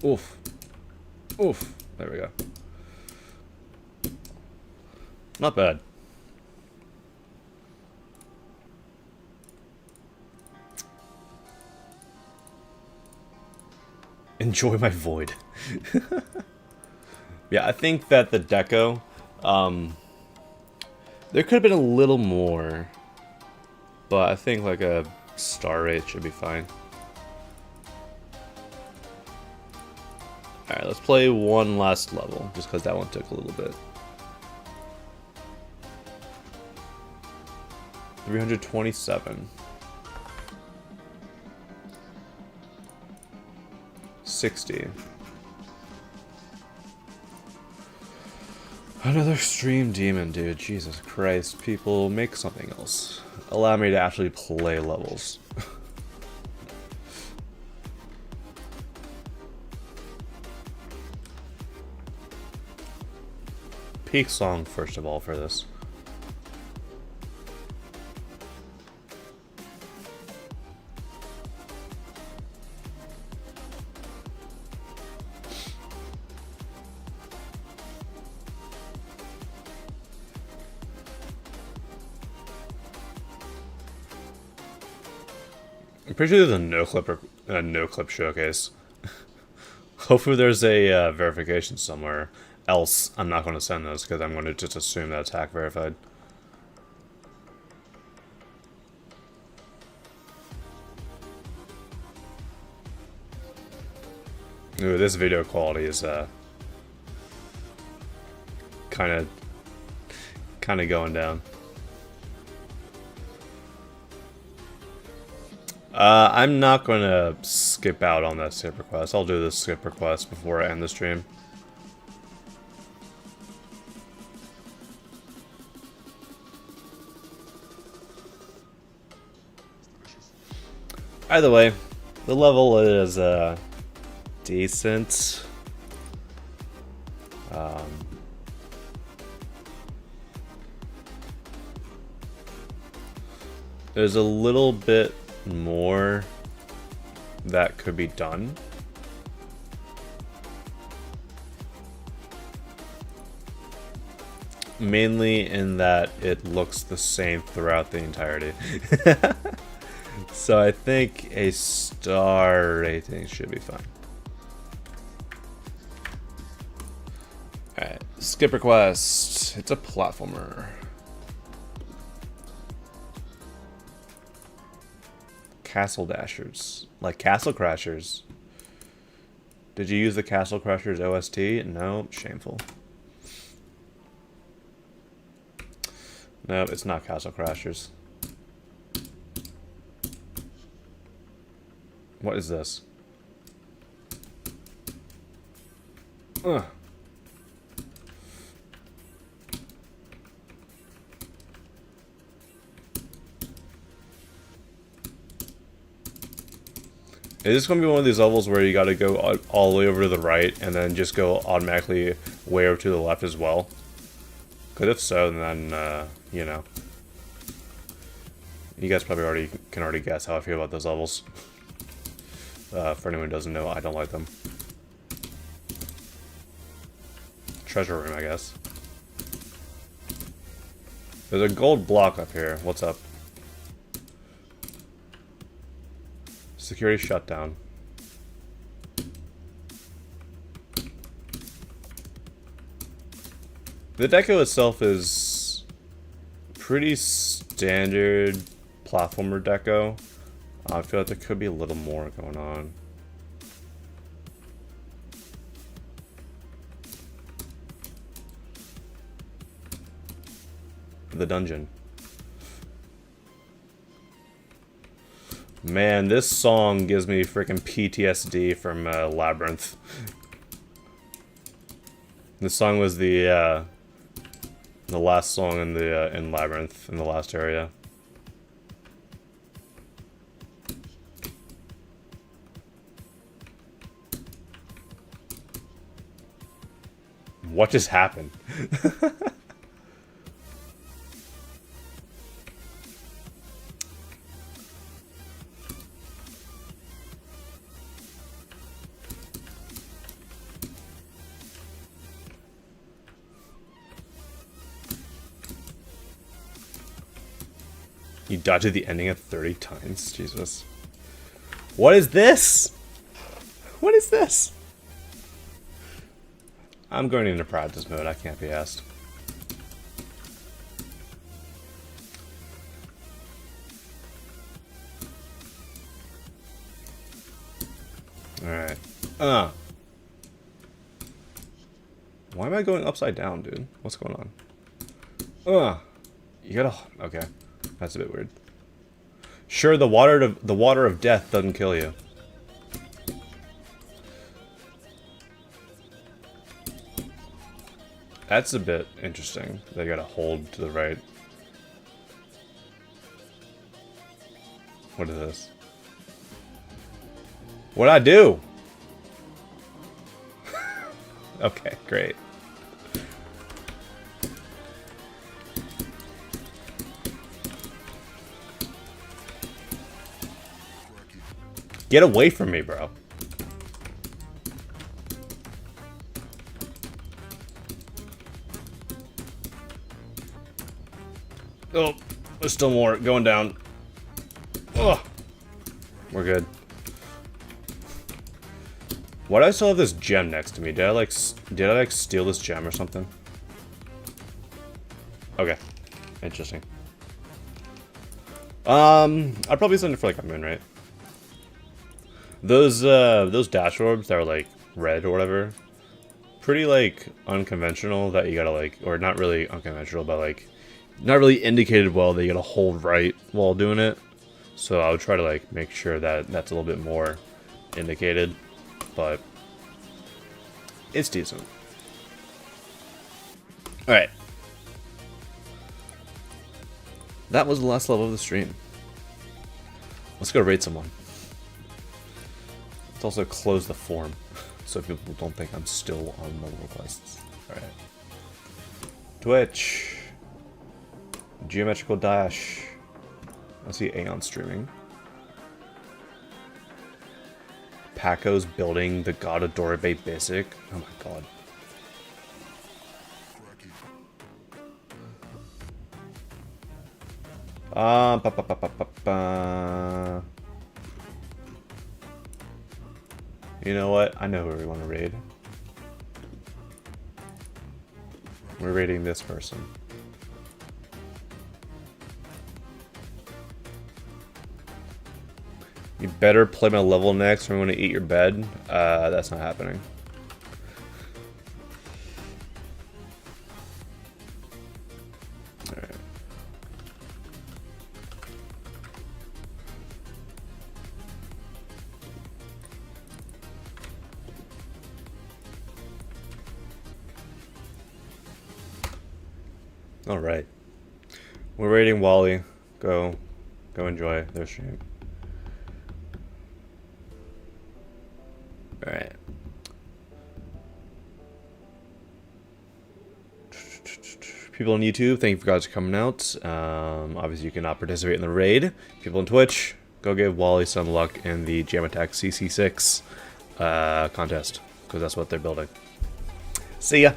Oof. Oof. There we go. Not bad. Enjoy my void. Yeah, I think that the deco, there could have been a little more, but I think like a star rate should be fine. Alright, let's play one last level, just because that one took a little bit. 327. 60. Another stream demon, dude. Jesus Christ. People, make something else. Allow me to actually play levels. Peak song, first of all, for this. I'm pretty sure there's a no clip showcase. Hopefully there's a verification somewhere. Else, I'm not going to send those because I'm going to just assume that's hack verified. Ooh, this video quality is kind of going down. I'm not going to skip out on that skip request. I'll do the skip request before I end the stream. Either way, the level is decent. There's a little bit more that could be done. Mainly in that it looks the same throughout the entirety. So I think a star rating should be fine. Alright, skip request. It's a platformer. Castle Dashers. Like Castle Crashers. Did you use the Castle Crashers OST? No, shameful. No, it's not Castle Crashers. What is this? Ugh. Is this going to be one of these levels where you got to go all the way over to the right and then just go automatically way over to the left as well? Because if so, then, you know. You guys probably can already guess how I feel about those levels. For anyone who doesn't know, I don't like them. Treasure room, I guess. There's a gold block up here. What's up? Security shutdown. The deco itself is pretty standard platformer deco. I feel like there could be a little more going on. The dungeon. Man, this song gives me freaking PTSD from Labyrinth. This song was the last song in Labyrinth, in the last area. What just happened? You dodged the ending 30 times? Jesus. What is this? What is this? I'm going into practice mode, I can't be asked. Alright. Why am I going upside down, dude? What's going on? You gotta... Okay. That's a bit weird. Sure, the water of death doesn't kill you. That's a bit interesting. They gotta hold to the right. What is this? What'd I do? Okay, great. Get away from me, bro. Oh, there's still more going down. Oh, we're good. Why do I still have this gem next to me? Did I like steal this gem or something? Okay, interesting. I'd probably send it for like a moon, right? Those dash orbs that are like red or whatever, pretty like unconventional that you gotta like, or not really unconventional, but like not really indicated well that you gotta hold right while doing it. So I would try to like make sure that that's a little bit more indicated, but it's decent. All right, that was the last level of the stream. Let's go raid someone. Let's also close the form, so people don't think I'm still on level requests. Alright. Twitch. Geometrical Dash. I see Aeon streaming. Paco's building the God of Dorobe Basic. Oh my god. Ba ba ba ba ba ba. You know what? I know who we want to raid. We're raiding this person. You better play my level next or I'm going to eat your bed. That's not happening. Alright. Alright. We're raiding Wally. Go enjoy their stream. Alright. People on YouTube, thank you guys for coming out. Obviously, you cannot participate in the raid. People on Twitch, go give Wally some luck in the Jam Attack CC6 contest, because that's what they're building. See ya!